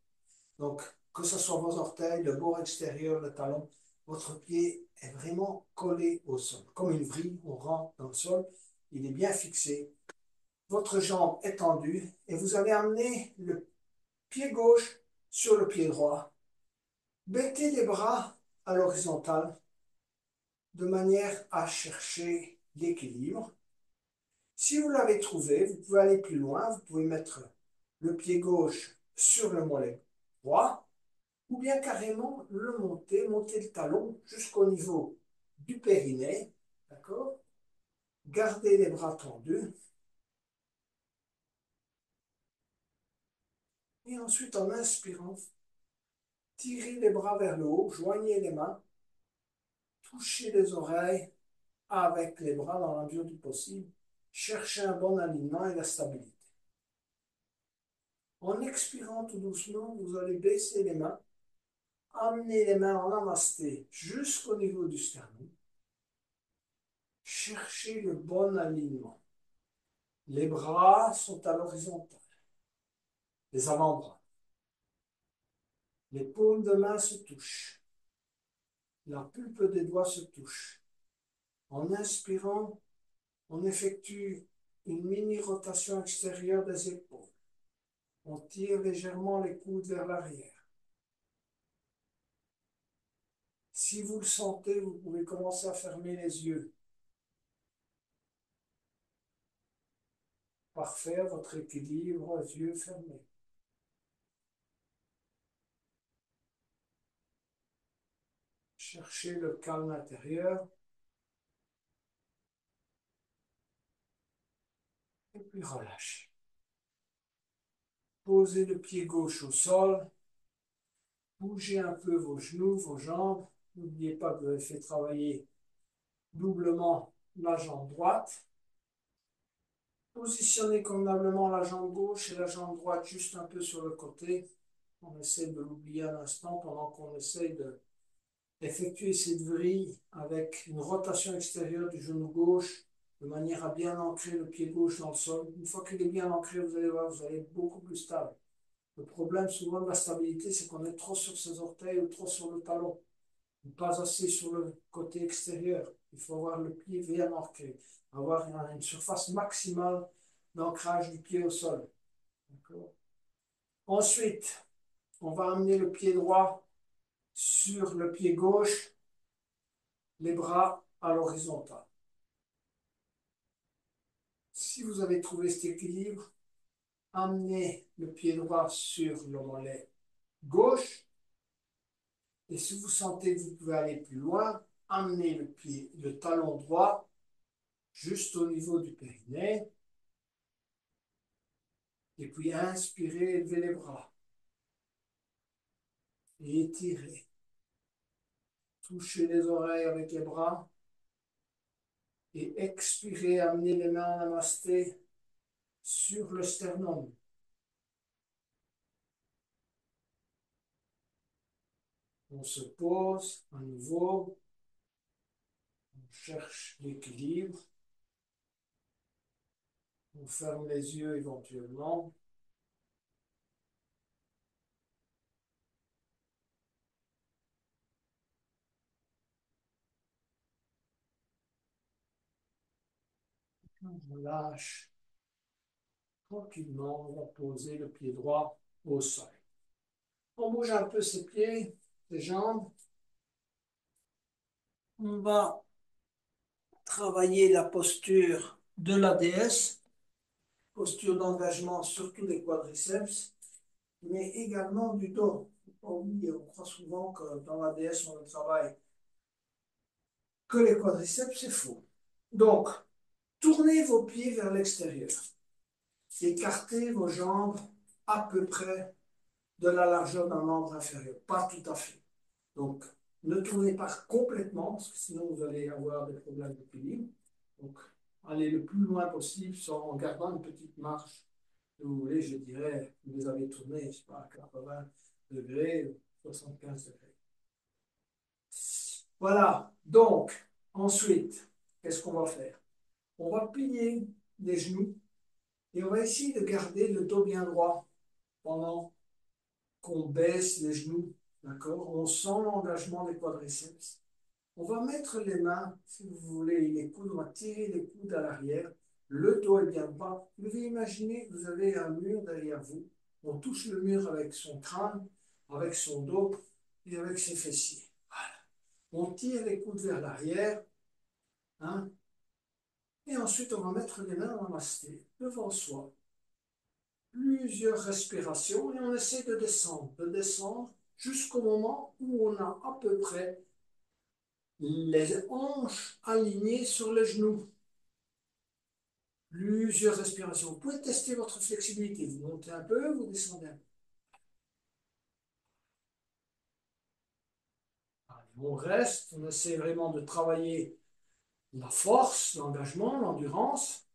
Donc, que ce soit vos orteils, le bord extérieur, le talon, votre pied est vraiment collé au sol. Comme une vrille, on rentre dans le sol, il est bien fixé. Votre jambe est tendue et vous allez amener le pied gauche sur le pied droit. Mettez les bras à l'horizontale de manière à chercher l'équilibre. Si vous l'avez trouvé, vous pouvez aller plus loin. Vous pouvez mettre le pied gauche sur le mollet droit ou bien carrément le monter le talon jusqu'au niveau du périnée. D'accord? Gardez les bras tendus. Et ensuite, en inspirant, tirez les bras vers le haut, joignez les mains, touchez les oreilles avec les bras dans la mesure du possible. Cherchez un bon alignement et la stabilité. En expirant tout doucement, vous allez baisser les mains, amener les mains en namasté jusqu'au niveau du sternum. Cherchez le bon alignement. Les bras sont à l'horizontale, les avant-bras. Les paumes de main se touchent. La pulpe des doigts se touche. En inspirant, on effectue une mini-rotation extérieure des épaules. On tire légèrement les coudes vers l'arrière. Si vous le sentez, vous pouvez commencer à fermer les yeux. Parfaire votre équilibre, les yeux fermés. Cherchez le calme intérieur. Et puis relâchez. Posez le pied gauche au sol. Bougez un peu vos genoux, vos jambes. N'oubliez pas que vous avez fait travailler doublement la jambe droite. Positionnez convenablement la jambe gauche et la jambe droite juste un peu sur le côté. On essaie de l'oublier un instant pendant qu'on essaie de effectuez cette vrille avec une rotation extérieure du genou gauche de manière à bien ancrer le pied gauche dans le sol. Une fois qu'il est bien ancré, vous allez voir, vous allez être beaucoup plus stable. Le problème souvent de la stabilité, c'est qu'on est trop sur ses orteils ou trop sur le talon, pas assez sur le côté extérieur. Il faut avoir le pied bien ancré, avoir une surface maximale d'ancrage du pied au sol. Ensuite, on va amener le pied droit sur le pied gauche, les bras à l'horizontale. Si vous avez trouvé cet équilibre, amenez le pied droit sur le mollet gauche. Et si vous sentez que vous pouvez aller plus loin, amenez le talon droit juste au niveau du périnée. Et puis inspirez, élevez les bras. Et étirez. Touchez les oreilles avec les bras. Et expirez, amenez les mains en namasté sur le sternum. On se pose à nouveau. On cherche l'équilibre. On ferme les yeux éventuellement. On lâche tranquillement. On va poser le pied droit au sol. On bouge un peu ses pieds, ses jambes. On va travailler la posture de la déesse, posture d'engagement surtout des quadriceps, mais également du dos. Il ne faut pas oublier, on croit souvent que dans la déesse, on ne travaille que les quadriceps, c'est faux. Donc, tournez vos pieds vers l'extérieur. Écartez vos jambes à peu près de la largeur d'un membre inférieur, pas tout à fait. Donc, ne tournez pas complètement, parce que sinon vous allez avoir des problèmes d'équilibre. Donc, allez le plus loin possible en gardant une petite marche. Si vous voulez, je dirais, vous les avez tournés, je sais pas, à 80 degrés, 75 degrés. Voilà. Donc, ensuite, qu'est-ce qu'on va faire? On va plier les genoux et on va essayer de garder le dos bien droit pendant qu'on baisse les genoux. D'accord? On sent l'engagement des quadriceps. On va mettre les mains, si vous voulez, les coudes, on va tirer les coudes à l'arrière. Le dos est bien droit. Vous devez imaginer que vous avez un mur derrière vous. On touche le mur avec son crâne, avec son dos et avec ses fessiers. Voilà. On tire les coudes vers l'arrière. Hein, et ensuite, on va mettre les mains en namasté devant soi. Plusieurs respirations et on essaie de descendre jusqu'au moment où on a à peu près les hanches alignées sur les genoux. Plusieurs respirations. Vous pouvez tester votre flexibilité. Vous montez un peu, vous descendez un peu. Allez, on reste, on essaie vraiment de travailler la force, l'engagement, l'endurance.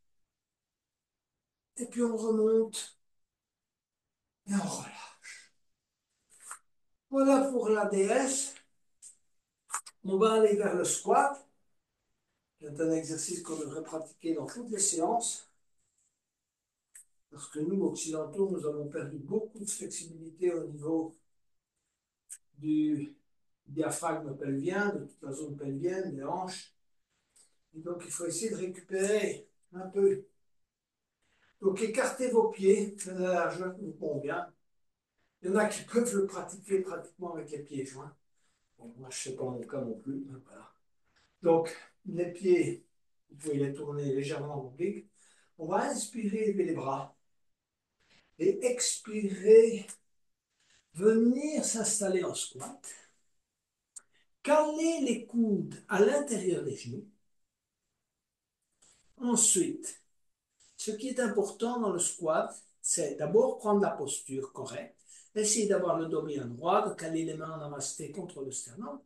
Et puis on remonte et on relâche. Voilà pour la DS. On va aller vers le squat. C'est un exercice qu'on devrait pratiquer dans toutes les séances. Parce que nous, occidentaux, nous avons perdu beaucoup de flexibilité au niveau du diaphragme pelvien, de toute la zone pelvienne, des hanches. Et donc, il faut essayer de récupérer un peu. Donc, écartez vos pieds de la largeur qui vous convient. Il y en a qui peuvent le pratiquer pratiquement avec les pieds joints. Bon, moi, je ne sais pas mon cas non plus. Voilà. Donc, les pieds, vous pouvez les tourner légèrement en oblique. On va inspirer, lever les bras. Et expirer, venir s'installer en squat. Caler les coudes à l'intérieur des genoux. Ensuite, ce qui est important dans le squat, c'est d'abord prendre la posture correcte, essayer d'avoir le dos bien droit, de caler les mains en namasté contre le sternum,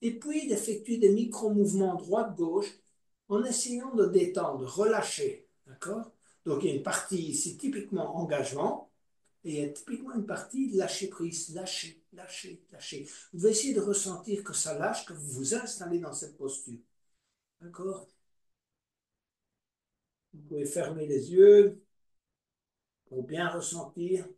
et puis d'effectuer des micro-mouvements droite-gauche en essayant de détendre, de relâcher. D'accord? Donc il y a une partie ici typiquement engagement, Et typiquement une partie, lâcher prise, lâcher, lâcher, lâcher. Vous devez essayer de ressentir que ça lâche, que vous vous installez dans cette posture. D'accord? Vous pouvez fermer les yeux pour bien ressentir.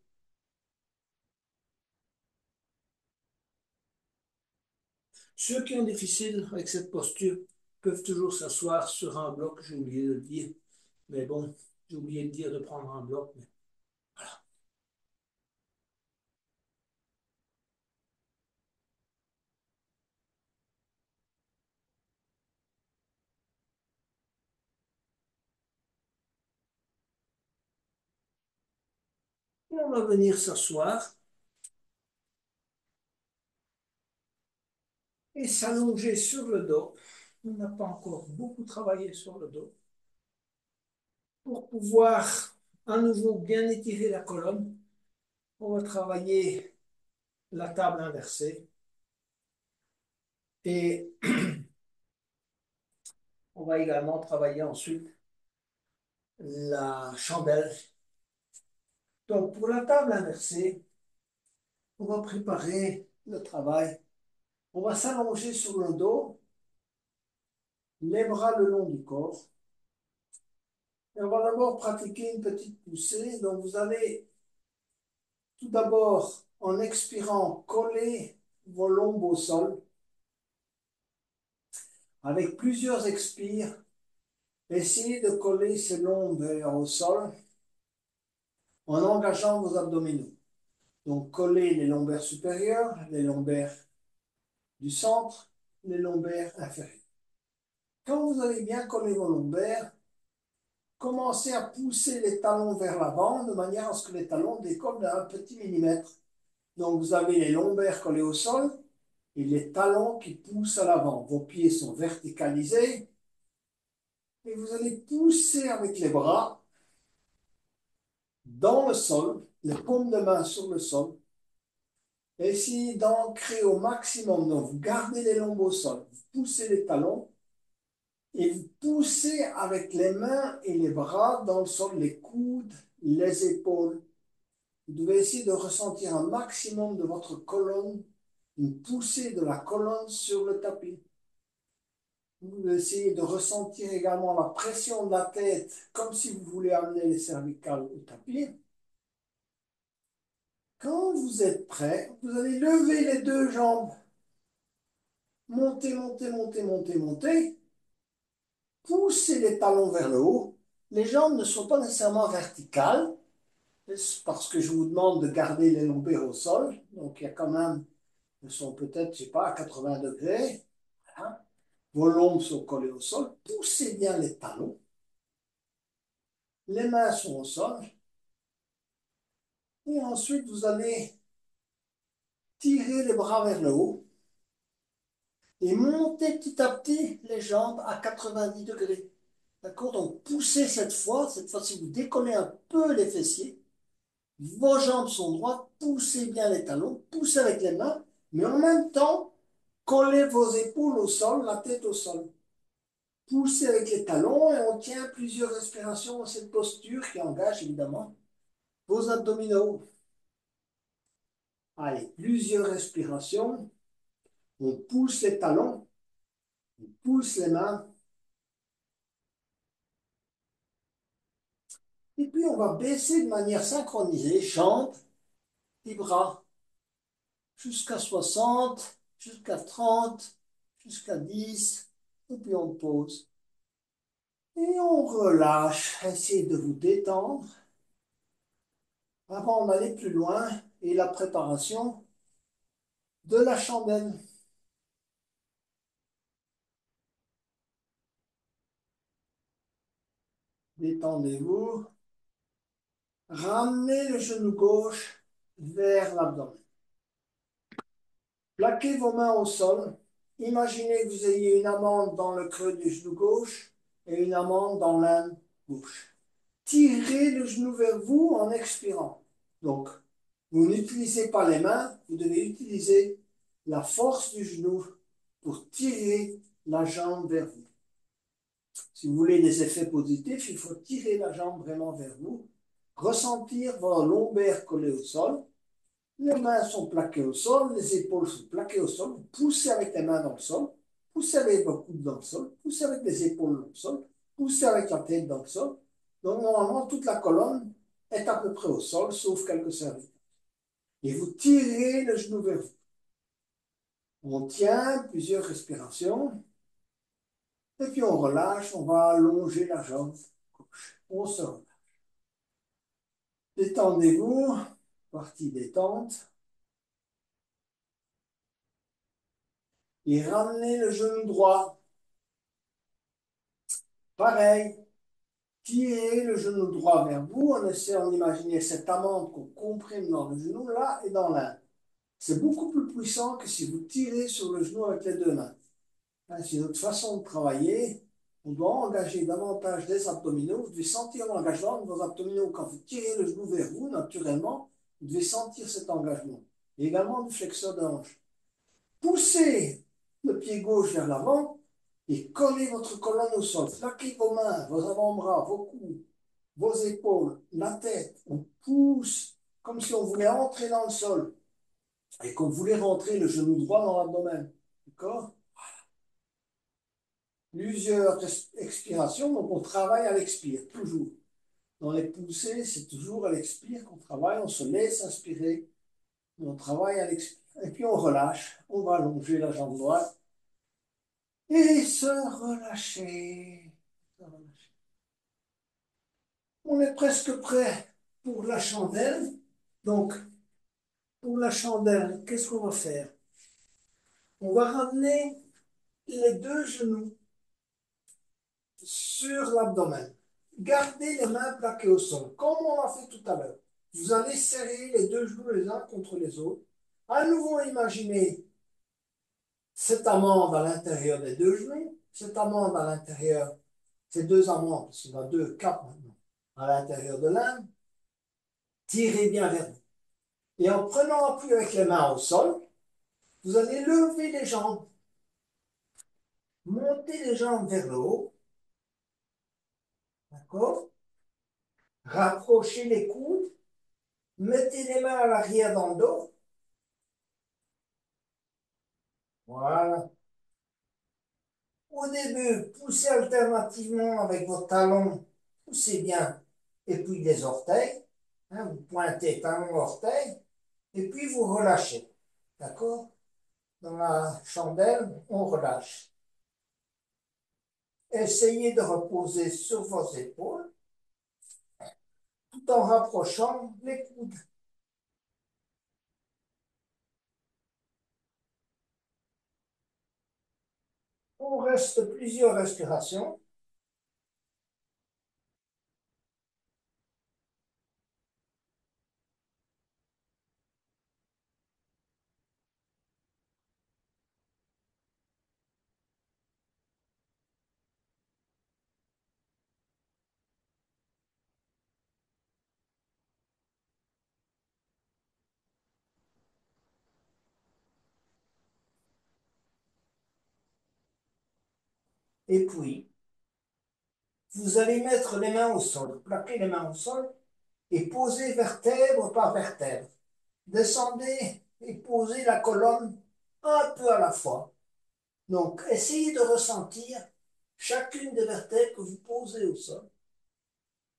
Ceux qui ont difficile avec cette posture peuvent toujours s'asseoir sur un bloc, j'ai oublié de le dire. Mais bon, j'ai oublié de dire de prendre un bloc. Mais voilà. Et on va venir s'asseoir et s'allonger sur le dos. On n'a pas encore beaucoup travaillé sur le dos. Pour pouvoir à nouveau bien étirer la colonne, on va travailler la table inversée et on va également travailler ensuite la chandelle. Donc pour la table inversée, on va préparer le travail. On va s'allonger sur le dos, les bras le long du corps. Et on va d'abord pratiquer une petite poussée. Donc vous allez tout d'abord, en expirant, coller vos lombes au sol. Avec plusieurs expires, essayez de coller ces lombes au sol en engageant vos abdominaux. Donc collez les lombaires supérieurs, les lombaires du centre, les lombaires inférieurs. Quand vous avez bien collé vos lombaires, commencez à pousser les talons vers l'avant de manière à ce que les talons décollent d'un petit millimètre. Donc vous avez les lombaires collés au sol et les talons qui poussent à l'avant. Vos pieds sont verticalisés et vous allez pousser avec les bras dans le sol, les paumes de main sur le sol. Essayez d'ancrer au maximum. Donc vous gardez les lombes au sol, vous poussez les talons et vous poussez avec les mains et les bras dans le sol, les coudes, les épaules. Vous devez essayer de ressentir un maximum de votre colonne, une poussée de la colonne sur le tapis. Vous devez essayer de ressentir également la pression de la tête, comme si vous voulez amener les cervicales au tapis. Quand vous êtes prêt, vous allez lever les deux jambes. Montez, montez, montez, montez, montez. Poussez les talons vers le haut. Les jambes ne sont pas nécessairement verticales, parce que je vous demande de garder les lombaires au sol. Donc, il y a quand même, elles sont peut-être, je sais pas, à 80 degrés. Voilà. Vos lombes sont collées au sol. Poussez bien les talons. Les mains sont au sol. Et ensuite, vous allez tirer les bras vers le haut et monter petit à petit les jambes à 90 degrés. D'accord? Donc, poussez cette fois-ci, vous décollez un peu les fessiers. Vos jambes sont droites, poussez bien les talons, poussez avec les mains, mais en même temps, collez vos épaules au sol, la tête au sol. Poussez avec les talons et on tient plusieurs respirations dans cette posture qui engage évidemment vos abdominaux. Allez, plusieurs respirations. On pousse les talons, on pousse les mains. Et puis on va baisser de manière synchronisée, jambes et bras, jusqu'à 60, jusqu'à 30, jusqu'à 10, et puis on pose. Et on relâche, essayez de vous détendre avant d'aller plus loin et la préparation de la chandelle. Détendez-vous, ramenez le genou gauche vers l'abdomen. Plaquez vos mains au sol. Imaginez que vous ayez une amande dans le creux du genou gauche et une amande dans l'âne gauche. Tirez le genou vers vous en expirant. Donc, vous n'utilisez pas les mains, vous devez utiliser la force du genou pour tirer la jambe vers vous. Si vous voulez des effets positifs, il faut tirer la jambe vraiment vers vous, ressentir votre lombaire collée au sol. Les mains sont plaquées au sol, les épaules sont plaquées au sol. Vous poussez avec les mains dans le sol, poussez avec vos coudes dans le sol, poussez avec les épaules dans le sol, poussez avec la tête dans le sol. Donc, normalement, toute la colonne est à peu près au sol, sauf quelques cervicales. Et vous tirez le genou vers vous. On tient plusieurs respirations, et puis on relâche, on va allonger la jambe gauche. On se relâche. Détendez-vous, partie détente, et ramenez le genou droit. Pareil, tirez le genou droit vers vous en essayant d'imaginer cette amande qu'on comprime dans le genou, là et dans l'un. C'est beaucoup plus puissant que si vous tirez sur le genou avec les deux mains. C'est notre façon de travailler. On doit engager davantage des abdominaux. Vous devez sentir l'engagement de vos abdominaux. Quand vous tirez le genou vers vous, naturellement, vous devez sentir cet engagement. Et également du flexeur de hanche. Poussez le pied gauche vers l'avant et collez votre colonne au sol. Plaquez vos mains, vos avant-bras, vos coudes, vos épaules, la tête. On pousse comme si on voulait entrer dans le sol et qu'on voulait rentrer le genou droit dans l'abdomen. D'accord? Plusieurs expirations, donc on travaille à l'expire, toujours. Dans les poussées, c'est toujours à l'expire qu'on travaille, on se laisse inspirer, on travaille à l'expire. Et puis on relâche, on va allonger la jambe droite et se relâcher. On est presque prêt pour la chandelle. Donc, pour la chandelle, qu'est-ce qu'on va faire? On va ramener les deux genoux sur l'abdomen. Gardez les mains plaquées au sol, comme on l'a fait tout à l'heure. Vous allez serrer les deux genoux les uns contre les autres. À nouveau, imaginez cette amande à l'intérieur des deux genoux, cette amande à l'intérieur, ces deux amandes, parce qu'il y en a deux, quatre maintenant, à l'intérieur de l'un. Tirez bien vers vous. Et en prenant appui avec les mains au sol, vous allez lever les jambes, monter les jambes vers le haut, d'accord? Rapprochez les coudes, mettez les mains à l'arrière dans le dos. Voilà. Au début, poussez alternativement avec vos talons, poussez bien, et puis les orteils. Hein, vous pointez talons, orteils, et puis vous relâchez. D'accord? Dans la chandelle, on relâche. Essayez de reposer sur vos épaules tout en rapprochant les coudes. On reste plusieurs respirations. Et puis, vous allez mettre les mains au sol, plaquer les mains au sol et poser vertèbre par vertèbre. Descendez et posez la colonne un peu à la fois. Donc, essayez de ressentir chacune des vertèbres que vous posez au sol.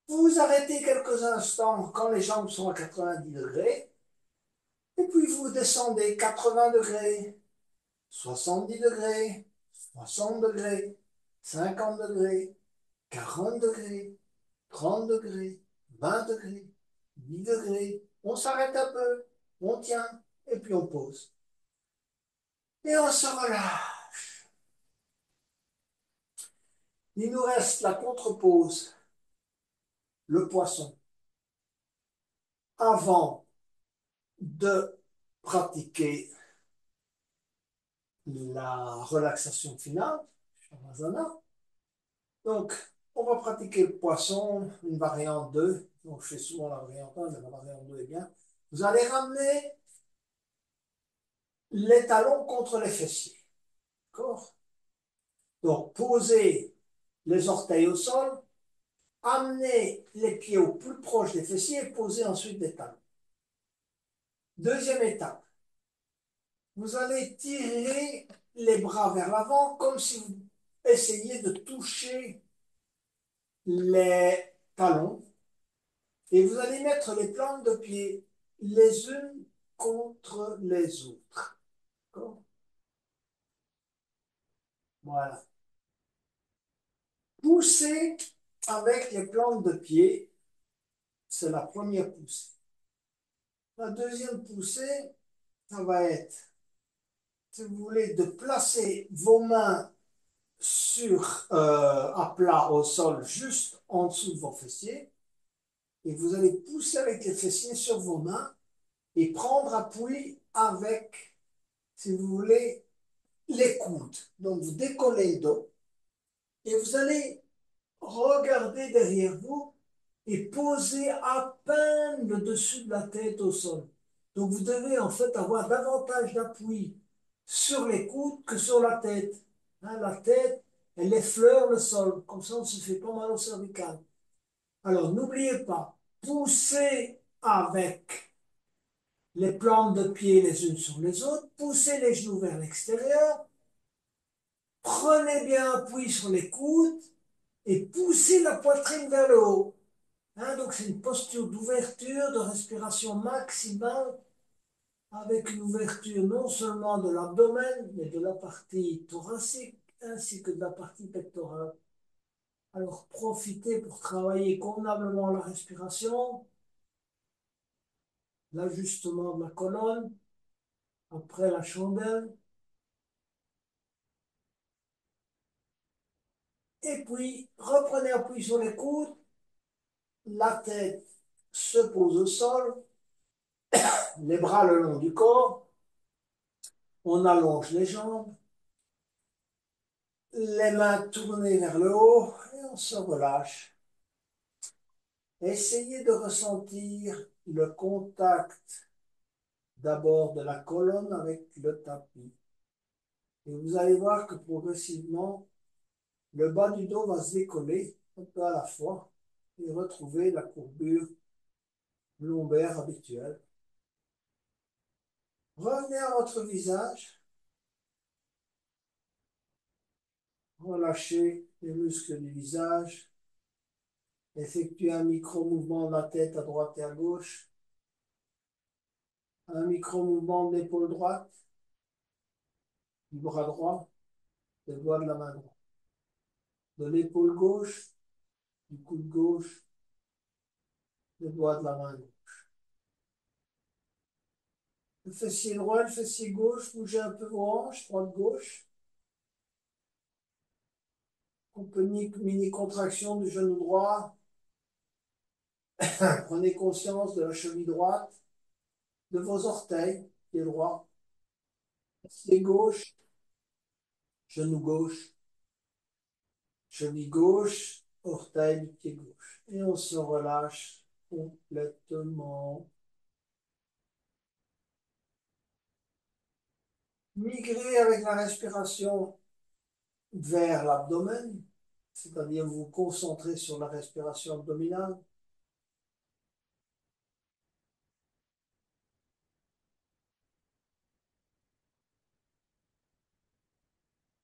Vous vous arrêtez quelques instants quand les jambes sont à 90 degrés, et puis vous descendez 80 degrés, 70 degrés, 60 degrés, 50 degrés, 40 degrés, 30 degrés, 20 degrés, 10 degrés. On s'arrête un peu, on tient, et puis on pose. Et on se relâche. Il nous reste la contre-pose, le poisson. Avant de pratiquer la relaxation finale, Shavasana, donc on va pratiquer le poisson, une variante 2. Donc je fais souvent la variante 1, mais la variante 2 est bien. Vous allez ramener les talons contre les fessiers. D'accord? Donc posez les orteils au sol, amenez les pieds au plus proche des fessiers et posez ensuite des talons. Deuxième étape, vous allez tirer les bras vers l'avant comme si vous essayiez de toucher les talons et vous allez mettre les plantes de pied les unes contre les autres. D'accord. Voilà. Poussez avec les plantes de pied, c'est la première poussée. La deuxième poussée, ça va être, si vous voulez, de placer vos mains à plat au sol, juste en dessous de vos fessiers, et vous allez pousser avec les fessiers sur vos mains et prendre appui avec, si vous voulez, les coudes. Donc vous décollez le dos et vous allez regarder derrière vous et poser à peine le dessus de la tête au sol. Donc vous devez en fait avoir davantage d'appui sur les coudes que sur la tête. Hein, la tête, elle effleure le sol, comme ça on ne se fait pas mal au cervical. Alors n'oubliez pas, poussez avec les plantes de pied les unes sur les autres, poussez les genoux vers l'extérieur, prenez bien appui sur les coudes et poussez la poitrine vers le haut. Hein, donc c'est une posture d'ouverture, de respiration maximale, avec une ouverture non seulement de l'abdomen, mais de la partie thoracique ainsi que de la partie pectorale. Alors profitez pour travailler convenablement la respiration, l'ajustement de la colonne, après la chandelle, et puis reprenez appui sur les coudes, la tête se pose au sol, les bras le long du corps, on allonge les jambes, les mains tournées vers le haut et on se relâche. Essayez de ressentir le contact d'abord de la colonne avec le tapis. Et vous allez voir que progressivement, le bas du dos va se décoller un peu à la fois et retrouver la courbure lombaire habituelle. Revenez à votre visage, relâchez les muscles du visage, effectuez un micro-mouvement de la tête à droite et à gauche, un micro-mouvement de l'épaule droite, du bras droit, des doigts de la main droite, de l'épaule gauche, du coude gauche, des doigts de la main gauche. Le fessier droit, le fessier gauche, bougez un peu vos hanches, droite-gauche. Mini contraction du genou droit. Prenez conscience de la cheville droite, de vos orteils, pied droit. Fessier gauche, genou gauche, cheville gauche, orteil du pied gauche. Et on se relâche complètement. Migrez avec la respiration vers l'abdomen, c'est-à-dire vous concentrer sur la respiration abdominale.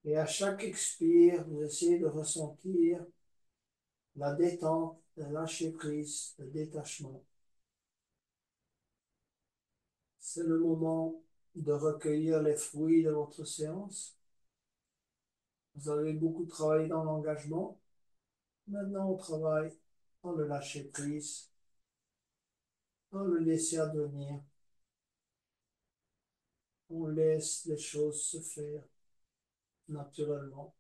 Et à chaque expire, vous essayez de ressentir la détente, le lâcher prise, le détachement. C'est le moment de recueillir les fruits de votre séance. Vous avez beaucoup travaillé dans l'engagement. Maintenant, on travaille dans le lâcher prise, dans le laisser advenir. On laisse les choses se faire naturellement.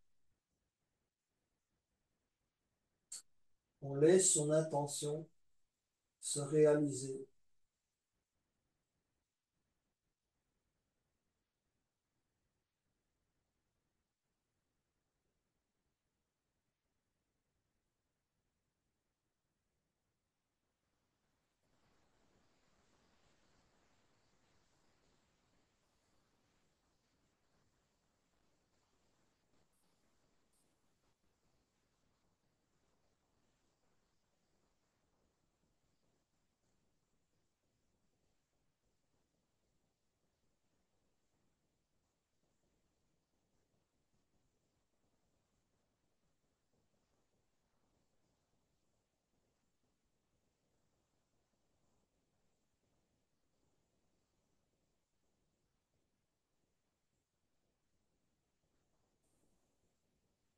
On laisse son intention se réaliser.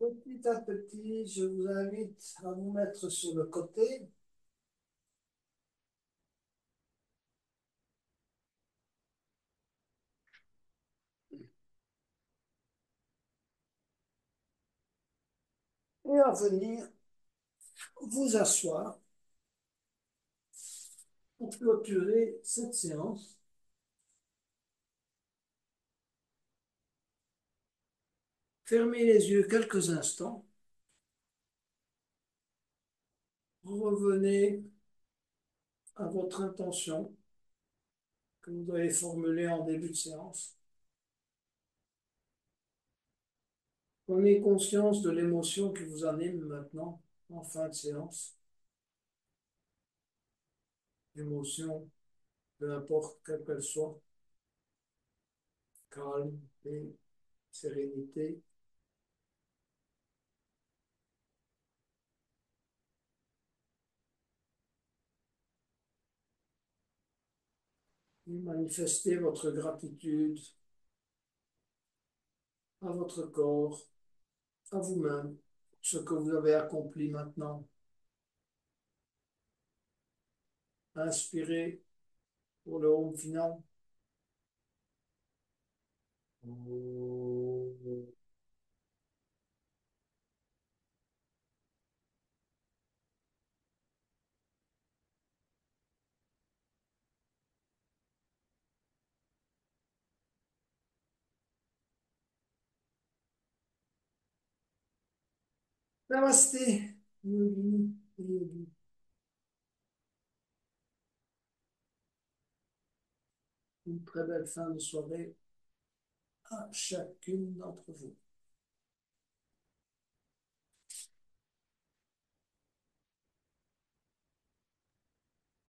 Petit à petit, je vous invite à vous mettre sur le côté et à venir vous asseoir pour clôturer cette séance. Fermez les yeux quelques instants. Revenez à votre intention que vous avez formulée en début de séance. Prenez conscience de l'émotion qui vous anime maintenant en fin de séance. L'émotion, peu importe quelle qu'elle soit, calme, paix, sérénité. Et manifestez votre gratitude à votre corps, à vous-même, ce que vous avez accompli maintenant. Inspirez pour le home final. Namasté. Yogi, yogi. Une très belle fin de soirée à chacune d'entre vous.